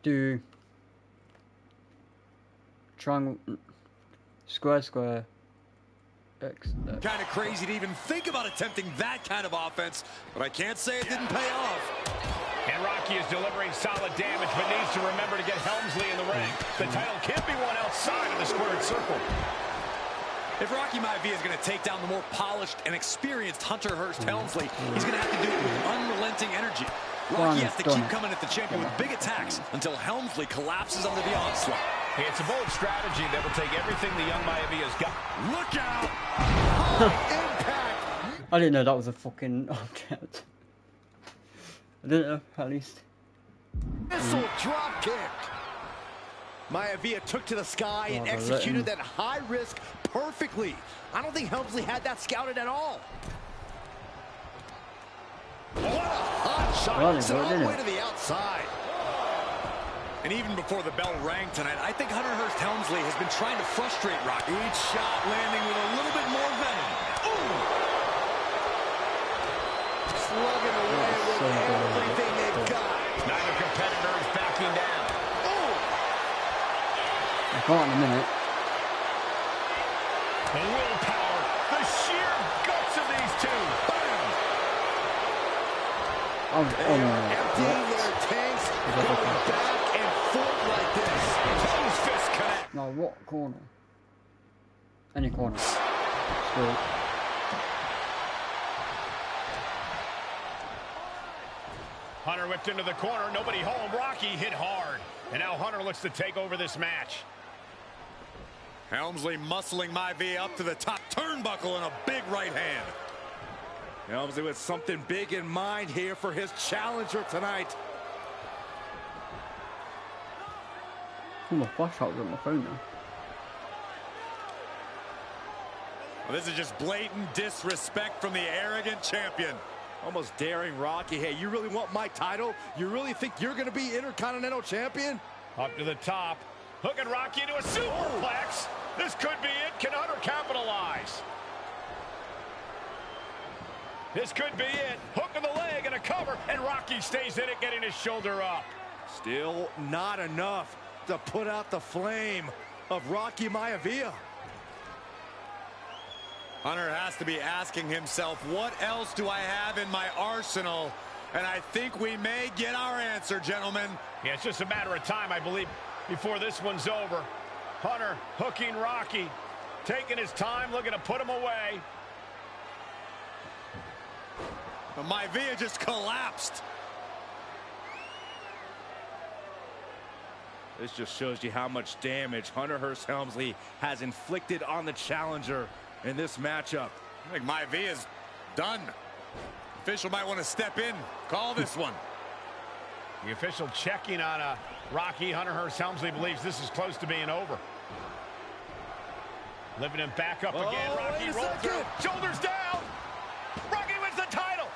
do... triangle... square, square... X... Kind of crazy to even think about attempting that kind of offense, but I can't say it didn't pay off. And Rocky is delivering solid damage, but needs to remember to get Helmsley in the ring. The title can't be won outside of the squared circle. If Rocky Maivia is going to take down the more polished and experienced Hunter Hearst Helmsley, he's going to have to do it with unrelenting energy. Rocky has to keep coming at the champion with big attacks until Helmsley collapses under the onslaught. It's a bold strategy that will take everything the young Maivia's got. Look out! Impact! I didn't know that was a fucking object. I didn't know, at least. Missile drop kick. Maivia took to the sky and executed that high risk perfectly. I don't think Helmsley had that scouted at all. What a hot shot. It's all the way to the outside. And even before the bell rang tonight, I think Hunter Hearst Helmsley has been trying to frustrate Rocky. Each shot landing with a little bit more venom. Ooh! Slugging away with everything they've got. Neither competitor is backing down. I can't in a minute. The willpower, the sheer guts of these two. Bam! They are emptying their tanks, going back and forth like this. Close fist connect. No, what corner? Any corner. Still. Hunter whipped into the corner, nobody home. Rocky hit hard. And now Hunter looks to take over this match. Helmsley muscling Maivia up to the top turnbuckle and a big right hand. Helmsley with something big in mind here for his challenger tonight. Oh, my flashlight was on my phone now. Well, this is just blatant disrespect from the arrogant champion. Almost daring Rocky. Hey, you really want my title? You really think you're going to be Intercontinental Champion? Up to the top. Hooking Rocky into a superplex. This could be it. Can Hunter capitalize? This could be it. Hook of the leg and a cover. And Rocky stays in it, getting his shoulder up. Still not enough to put out the flame of Rocky Maivia. Hunter has to be asking himself, what else do I have in my arsenal? And I think we may get our answer, gentlemen. Yeah, it's just a matter of time, I believe, before this one's over. Hunter hooking Rocky, taking his time, looking to put him away. Maivia just collapsed. This just shows you how much damage Hunter Hearst Helmsley has inflicted on the challenger in this matchup. I think Maivia's done. Official might want to step in, call this one. The official checking on Rocky. Hunter Hearst Helmsley believes this is close to being over. Lifting him back up again. Rocky rolled through. Shoulders down. Rocky wins the title.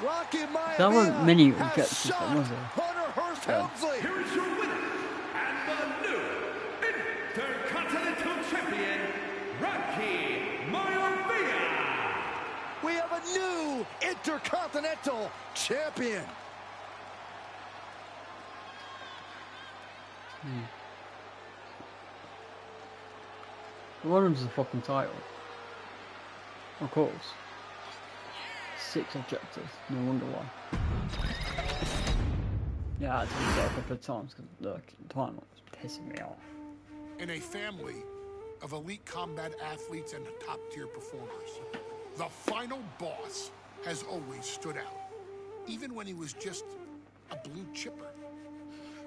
Rocky Maivia There weren't many has objectives, shocked was there? Hunter Hearst Helmsley. Here is your winner, and the new Intercontinental Champion, Rocky Maivia. We have a new Intercontinental Champion. One of them's the fucking title. Of course. 6 objectives. No wonder why. Yeah, I had to do that a couple of times because the time was pissing me off. In a family of elite combat athletes and top-tier performers, the final boss has always stood out, even when he was just a blue chipper.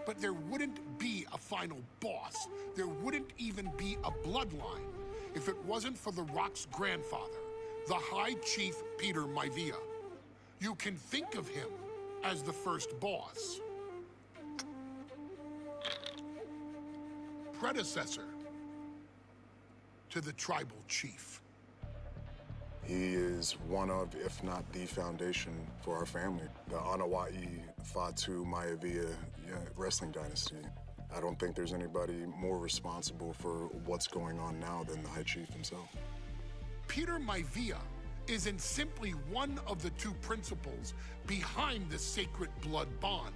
But there wouldn't be a final boss. There wouldn't even be a bloodline if it wasn't for The Rock's grandfather, the High Chief Peter Maivia. You can think of him as the first boss. Predecessor to the tribal chief. He is one of, if not the foundation for our family. The Wwe2k25 Maivia wrestling dynasty. I don't think there's anybody more responsible for what's going on now than the High Chief himself. Peter Maivia isn't simply one of the two principals behind the sacred blood bond.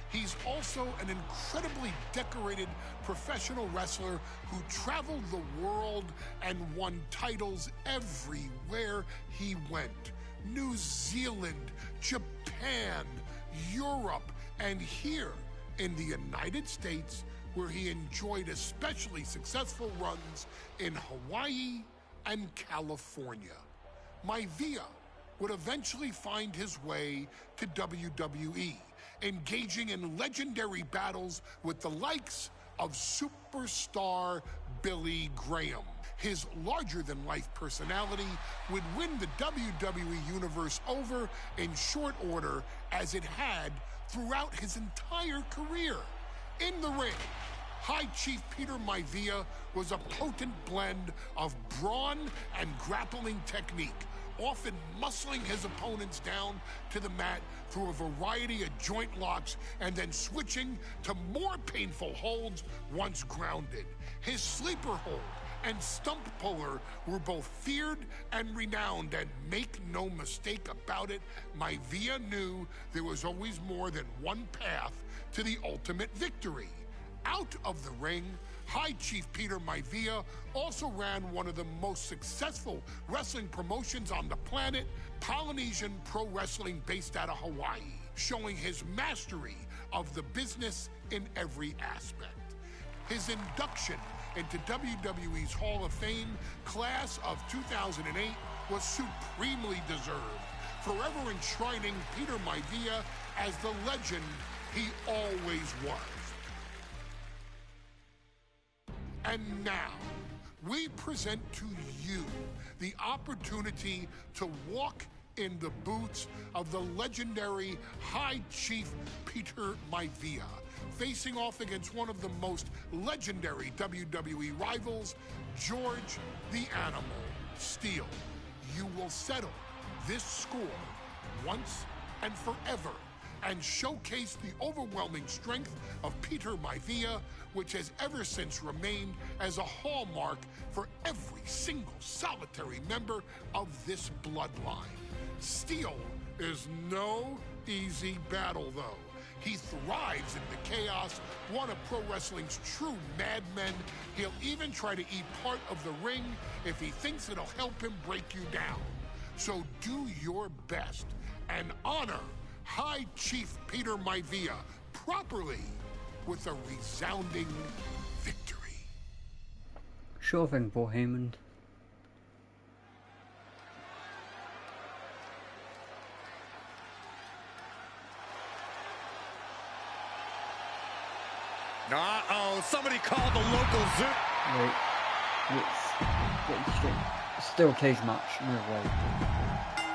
He's also an incredibly decorated professional wrestler who traveled the world and won titles everywhere he went. New Zealand, Japan, Europe, and here in the United States, where he enjoyed especially successful runs in Hawaii and California. Maivia would eventually find his way to WWE, engaging in legendary battles with the likes of superstar Billy Graham. His larger-than-life personality would win the WWE Universe over in short order, as it had throughout his entire career. In the ring, High Chief Peter Maivia was a potent blend of brawn and grappling technique, often muscling his opponents down to the mat through a variety of joint locks and then switching to more painful holds once grounded. His sleeper hold and stump puller were both feared and renowned, and make no mistake about it, Maivia knew there was always more than one path to the ultimate victory. Out of the ring, High Chief Peter Maivia also ran one of the most successful wrestling promotions on the planet, Polynesian Pro Wrestling, based out of Hawaii, showing his mastery of the business in every aspect. His induction into WWE's Hall of Fame class of 2008 was supremely deserved, forever enshrining Peter Maivia as the legend he always was. And now, we present to you the opportunity to walk in the boots of the legendary High Chief Peter Maivia, facing off against one of the most legendary WWE rivals, George the Animal Steele. You will settle this score once and forever, and showcase the overwhelming strength of Peter Maivia, which has ever since remained as a hallmark for every single solitary member of this bloodline. Steele is no easy battle, though. He thrives in the chaos, one of pro wrestling's true madmen. He'll even try to eat part of the ring if he thinks it'll help him break you down. So do your best and honor High Chief Peter Maivia properly with a resounding victory. Sure thing, Paul Heyman. Uh-oh, somebody called the local zoo. Wait, it's still a cage match, no way.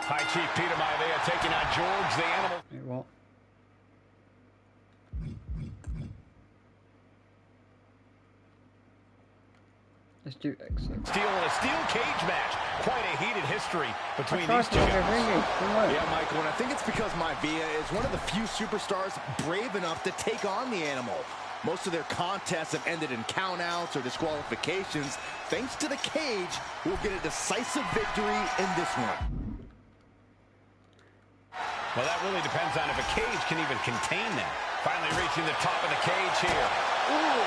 High Chief Peter Maivia taking on George the Animal. Wait, what? Let's do exit. Steele in a steel cage match. Quite a heated history between these two guys. Yeah, Michael, and I think it's because Maivia is one of the few superstars brave enough to take on the Animal. Most of their contests have ended in countouts or disqualifications. Thanks to the cage, we'll get a decisive victory in this one. Well, that really depends on if a cage can even contain them. Finally reaching the top of the cage here. Ooh.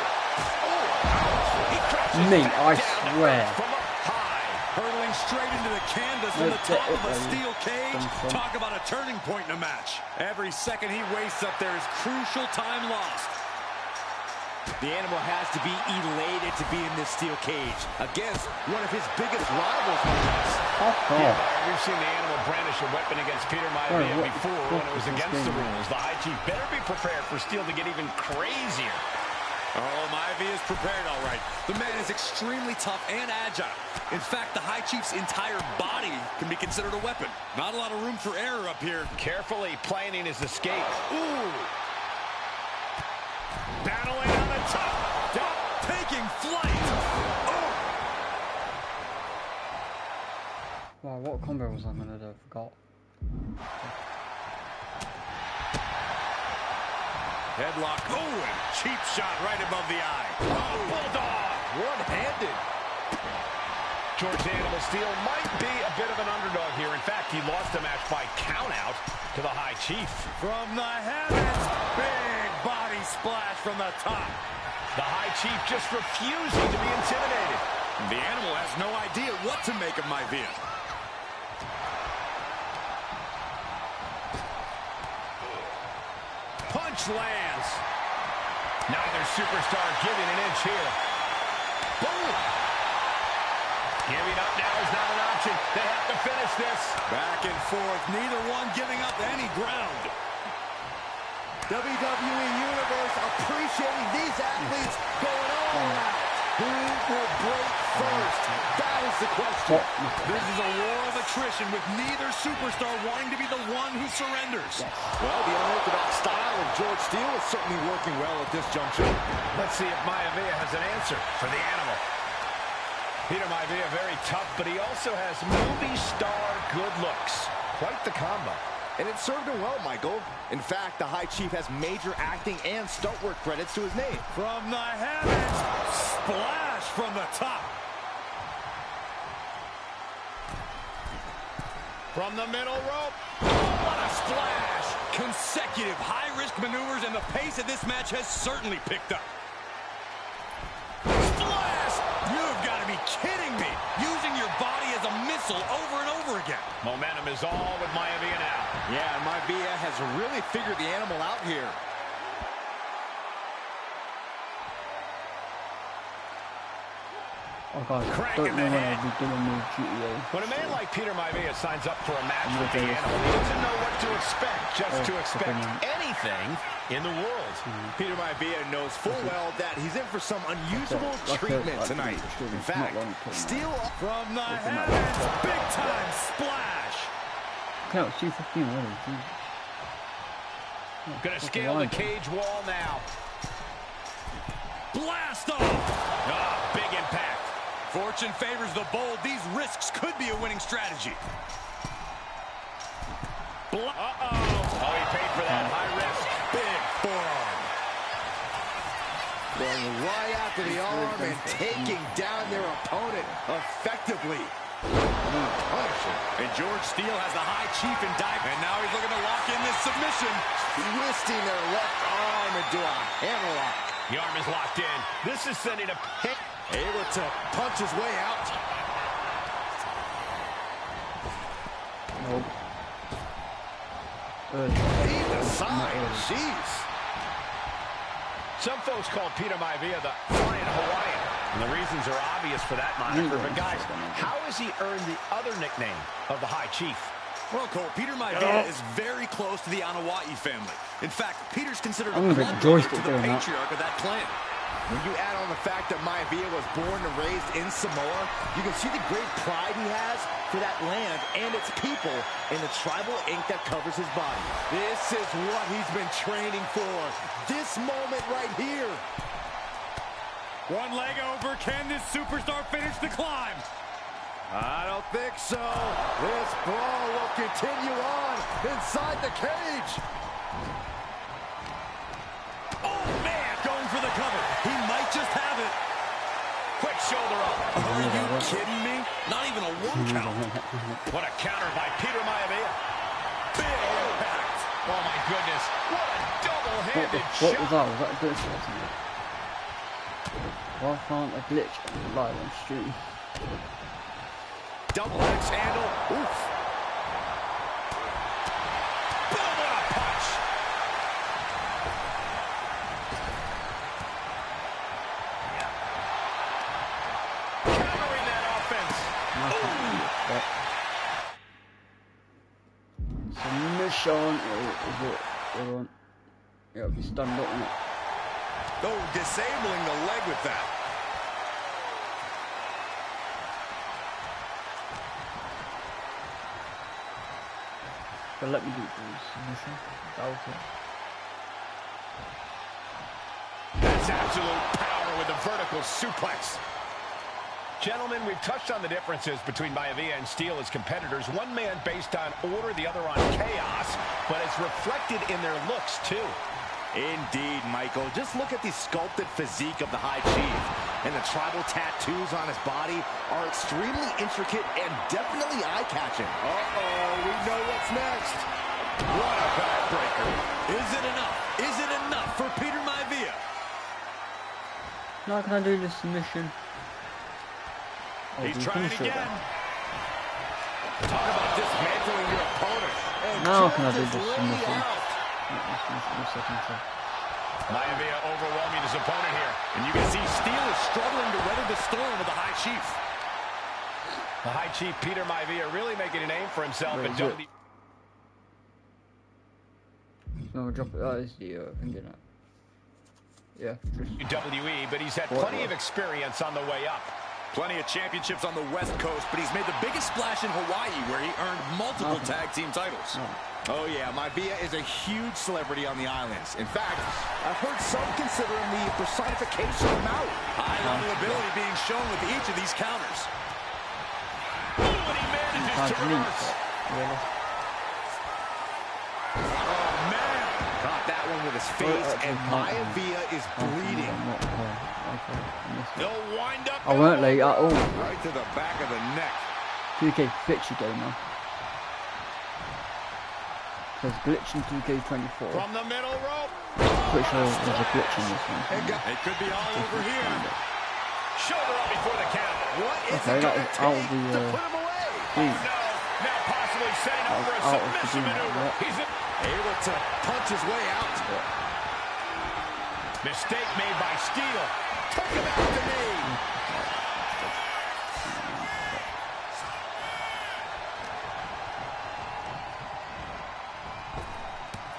He mate, I swear. From up high, hurtling straight into the canvas from the top of a steel cage. Talk about a turning point in a match. Every second he wastes up there is crucial time lost. The Animal has to be elated to be in this steel cage against one of his biggest rivals. Yeah, we've seen the Animal brandish a weapon against Peter Maivia before when it was against the rules. The High Chief better be prepared for Steele to get even crazier. Oh, Maivia is prepared all right. The man is extremely tough and agile. In fact, the High Chief's entire body can be considered a weapon. Not a lot of room for error up here. Carefully planning his escape. Ooh! Battling on the top. Taking flight. Oh. Wow, what combo was I gonna do? I forgot. Headlock. Oh, and cheap shot right above the eye. Oh, bulldog. One-handed. George the Animal Steele might be a bit of an underdog here. In fact, he lost the match by countout to the High Chief. From the heavens, big body splash from the top. The High Chief just refusing to be intimidated. The Animal has no idea what to make of Maivia. Punch lands. Neither superstar giving an inch here. Boom! Giving up now is not an option. They have to finish this. Back and forth, neither one giving up any ground. WWE Universe appreciating these athletes going all out. Who will break first? That is the question. This is a war of attrition with neither superstar wanting to be the one who surrenders. Well, the unorthodox style of George Steele is certainly working well at this juncture. Let's see if Maivia has an answer for the animal. Peter Maivia very tough, but he also has movie star good looks. Quite the combo. And it served him well, Michael. In fact, the High Chief has major acting and stunt work credits to his name. From the heavens, splash from the top. From the middle rope. Oh, what a splash! Consecutive high-risk maneuvers, and the pace of this match has certainly picked up. Splash! You've got to be kidding me! Using your body as a missile over and over again. Momentum is all with Maivia now. Yeah, and Maivia has really figured the animal out here. Oh god, I don't know when I'll be doing new GTA. When a man like Peter Maivia signs up for a match with the animal, he doesn't know what to expect, just to expect anything in the world. Peter Maivia knows full well that he's in for some unusual treatment tonight. In fact, Steele from the heavens, big time splash. Okay, it's 2:15 already. Gonna scale the cage wall now. Blast off! Ah, big impact. Fortune favors the bold. These risks could be a winning strategy. Uh-oh. Oh, he paid for that high risk. Big forearm. Going right after the arm and taking down their opponent effectively. Punishing. And George Steele has the High Chief in dive. And now he's looking to lock in this submission. Twisting their left arm into a hammerlock. The arm is locked in. This is sending a hit. Able to punch his way out. Nope. Either side. Jeez. Some folks call Peter Maivia the Flying Hawaiian. And the reasons are obvious for that moniker. But guys, how has he earned the other nickname of the High Chief? Well, Cole, Peter Maivia is very close to the Anoa'i family. In fact, Peter's considered a I'm blood gonna brother to the patriarch of that clan. When you add on the fact that Maivia was born and raised in Samoa, you can see the great pride he has for that land and its people and the tribal ink that covers his body. This is what he's been training for. This moment right here. One leg over. Can this superstar finish the climb? I don't think so. This brawl will continue on inside the cage. Oh, man, going for the cover. He might just have it. Quick shoulder up. Are you kidding me? Not even a one count. What a counter by Peter Maivia. Big impact. Oh, my goodness. What a double-handed shot. What was that? Was that a glitch? Why can't a glitch live on stream? Double axe handle. Oof. Boom, what a punch. Countering that offense. Submission. Is it? Hold on. Yeah, it'll be stunned up, isn't it? Oh, disabling the leg with that. But let me do it, please. Submission. Doubt it. That's absolute power with a vertical suplex. Gentlemen, we've touched on the differences between Maivia and Steele as competitors. One man based on order, the other on chaos, but it's reflected in their looks, too. Indeed, Michael. Just look at the sculpted physique of the High Chief. And the tribal tattoos on his body are extremely intricate and definitely eye-catching. Uh-oh, we know what's next. What a backbreaker. Is it enough? Is it enough for Peter Maivia? Now can I do the submission? He's trying again. Talk about dismantling your opponent. And now can I do just the laying submission? out. Maivia overwhelming his opponent here. And you can see Steele is struggling to weather the storm with the High Chief. The High Chief, Peter Maivia, really making a name for himself in WWE. No, drop it. That is the thing, isn't it? Yeah. WWE, but he's had plenty of experience on the way up. Plenty of championships on the West Coast, but he's made the biggest splash in Hawaii, where he earned multiple tag team titles. Oh, yeah, Maivia is a huge celebrity on the islands. In fact, I've heard some consider him the personification of Maui. High-level ability being shown with each of these counters. Oh, and he manages to reverse. Really? Oh, man. Caught that one with his face, and Maivia is bleeding. They'll wind up. I weren't late at all. Right to the back of the neck. 2K fix your game now. There's glitch in 2K24. From the middle rope. Pretty sure there's a glitch in this one. It could be all over here. Shoulder up before the count. What is Okay, that was out of the to put him away? No, now possibly setting up for a submission maneuver. He's able to punch his way out. Mistake made by Steele. Took him out the knee.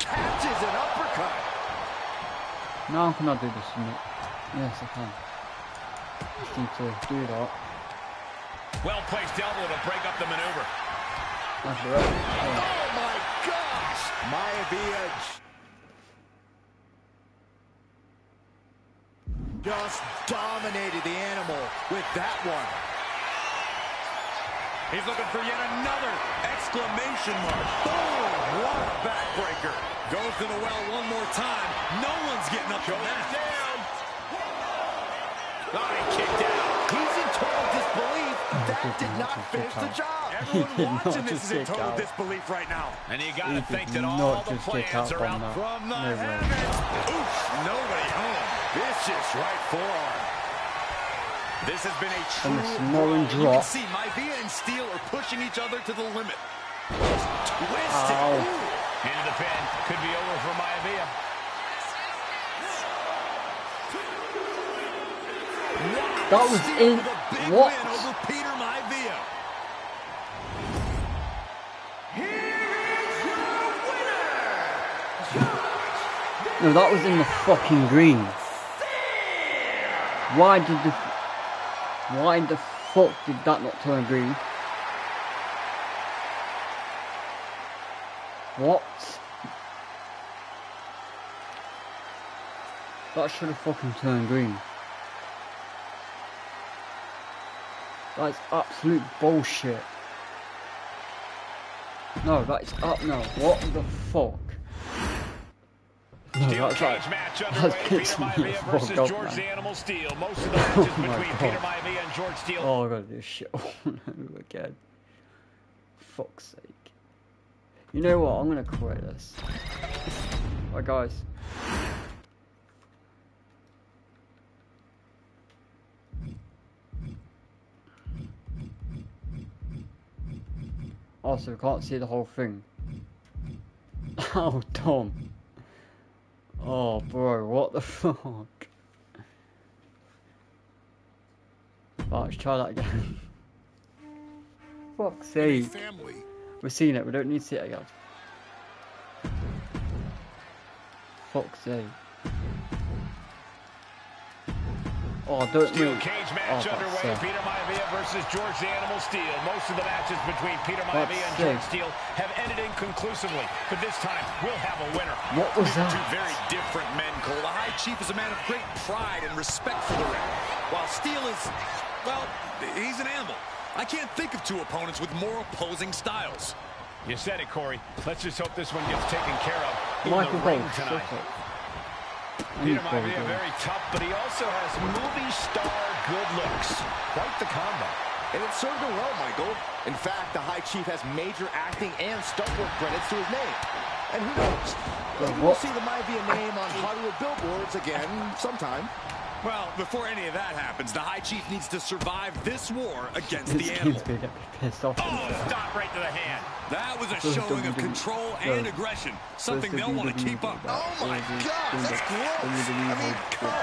Catches an uppercut. Now can I do this? Yes, I can. Just need to do that. Well-placed elbow to break up the maneuver. That's right. Oh my gosh! Maivia just dominated the animal with that one. He's looking for yet another exclamation mark. Boom! What a backbreaker. Goes to the well one more time. No one's getting up from that. Down. Oh, he kicked out. He's in total disbelief. That did not finish the job. Everyone watching this is in total disbelief right now. And you got to think that all the plans are out from the heavens. Oof, nobody home. Vicious right forearm. This has been a true brawl. You can see Maivia and Steele are pushing each other to the limit. Twisted. Into the pin. Could be over for Maivia. That was in what? Win over Peter Maivia. No, that was in the fucking green. Why the fuck did that not turn green? What? That should have fucking turned green. That's absolute bullshit. No, that is up. No, what the fuck? No, Steel cage match underway. Peter Maivia versus George the Animal Steele. Most of the matches between Peter Maivia and George Steele. Oh, I gotta do shit all over again. Fuck's sake. You know what? I'm gonna quit this. Right, guys. Also, we can't see the whole thing. Oh, Tom. Oh, bro, what the fuck? Right, let's try that again. Fuck's sake. We're seeing it, we don't need to see it again. Fuck's sake. Oh, don't Steel move. cage match underway. Peter Maivia versus George the Animal Steele. Most of the matches between Peter Maivia and George Steele have ended inconclusively, but this time we'll have a winner. What was that? Two very different men, Cole. The High Chief is a man of great pride and respect for the ring, while Steele is, well, he's an animal. I can't think of two opponents with more opposing styles. You said it, Corey. Let's just hope this one gets taken care of in Michael the ring Cole, tonight. Peter Maivia very tough, but he also has movie star good looks. Quite the combo. And it served him well, Michael. In fact, the High Chief has major acting and stunt work credits to his name. And who knows? Maybe we'll see the Maivia name on Hollywood billboards again sometime. Well, before any of that happens, the High Chief needs to survive this war against the animal. Oh, stop right to the hand. That was a showing of control and aggression, something they'll want to keep up. Oh my God, that's gross. I mean, come on.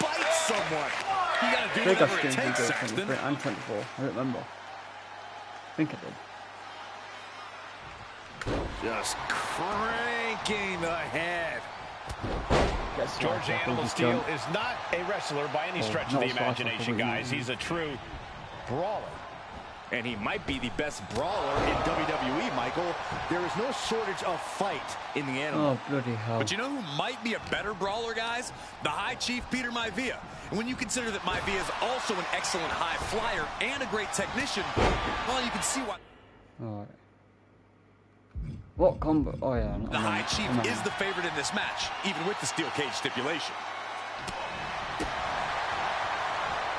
Bite someone. You gotta do whatever it takes, Saxton. I'm 24. I don't remember. I think I did. Just cranking the head. George Animal Steel is not a wrestler by any stretch of the imagination, guys. He's a true brawler. And he might be the best brawler in WWE, Michael. There is no shortage of fight in the animal. Oh, bloody hell. But you know who might be a better brawler, guys? The High Chief, Peter Maivia. And when you consider that Maivia is also an excellent high flyer and a great technician, well, you can see why. Alright. What combo? Oh, yeah. The High Chief is the favorite in this match, even with the steel cage stipulation.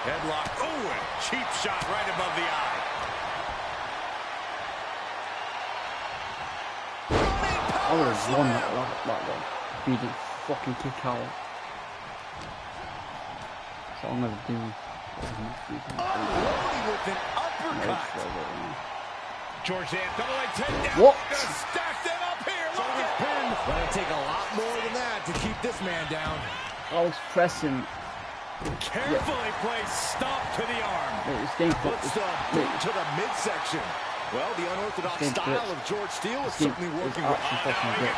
Headlock. Oh, and cheap shot right above the eye. I would have won that one. He didn't fucking kick out. So I'm gonna do. Unloading with an uppercut. George Ant, double leg takedown. What? Gonna stack them up here. Look at him. Gonna take a lot more than that to keep this man down. I was pressing. Carefully placed stomp to the arm. This game Puts the boot to the midsection. Well, the unorthodox style of George Steele is certainly working well. Actually fucking good.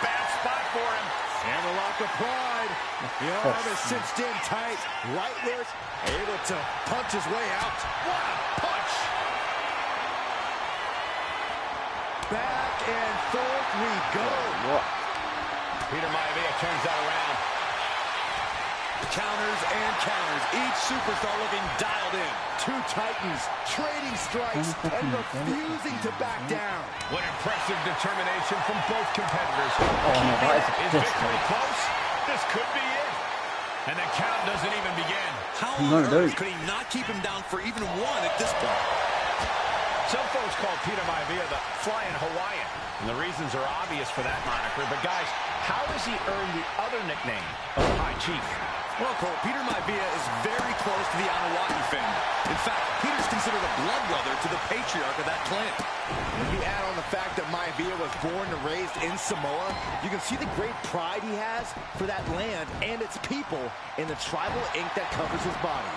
Bad spot for him. Hammerlock of pride. The arm is cinched in tight, right where it's able to punch his way out. What a punch! Back and forth we go. Peter Maivia turns that around. Counters and counters. Each superstar looking dialed in. Two titans trading strikes and refusing to back down. What impressive determination from both competitors. Oh no, that Is is victory close? This could be it. And the count doesn't even begin. How on earth could he not keep him down for even one at this point? Some folks call Peter Maivia the Flying Hawaiian, and the reasons are obvious for that moniker. But guys, how does he earn the other nickname of the High Chief? Well, Cole, Peter Maivia is very close to the Anawati family. In fact, Peter's considered a blood brother to the patriarch of that clan. When you add on the fact that Maivia was born and raised in Samoa, you can see the great pride he has for that land and its people in the tribal ink that covers his body.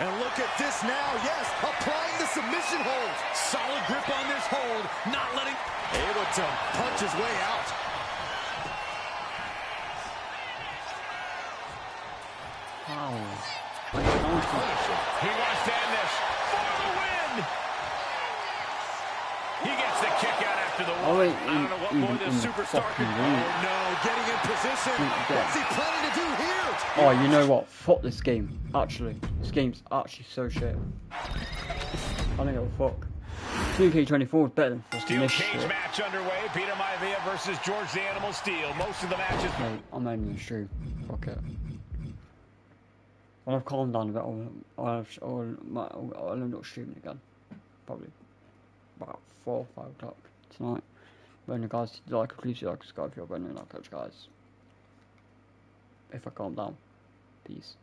And look at this now, yes, applying the submission hold. Solid grip on this hold, not letting... Able to punch his way out. Wow. He wants to end this for the win. He gets the kick out after the one. I don't know what more this superstar could do. Oh no, getting in position. What's he planning to do here? Oh, you know what? Fuck this game. Actually, this game's actually so shit. I don't give a fuck. Wwe2k25 is better than fucking Steel this cage shit. match underway. Peter Maivia versus George the Animal Steel. Most of the matches. No, I'm ending the stream. Fuck it. When I've calmed down a bit, I'll end up streaming again. Probably about 4 or 5 o'clock tonight. But anyway, guys, please like, subscribe if you're brand new. I'll catch you guys if I calm down. Peace.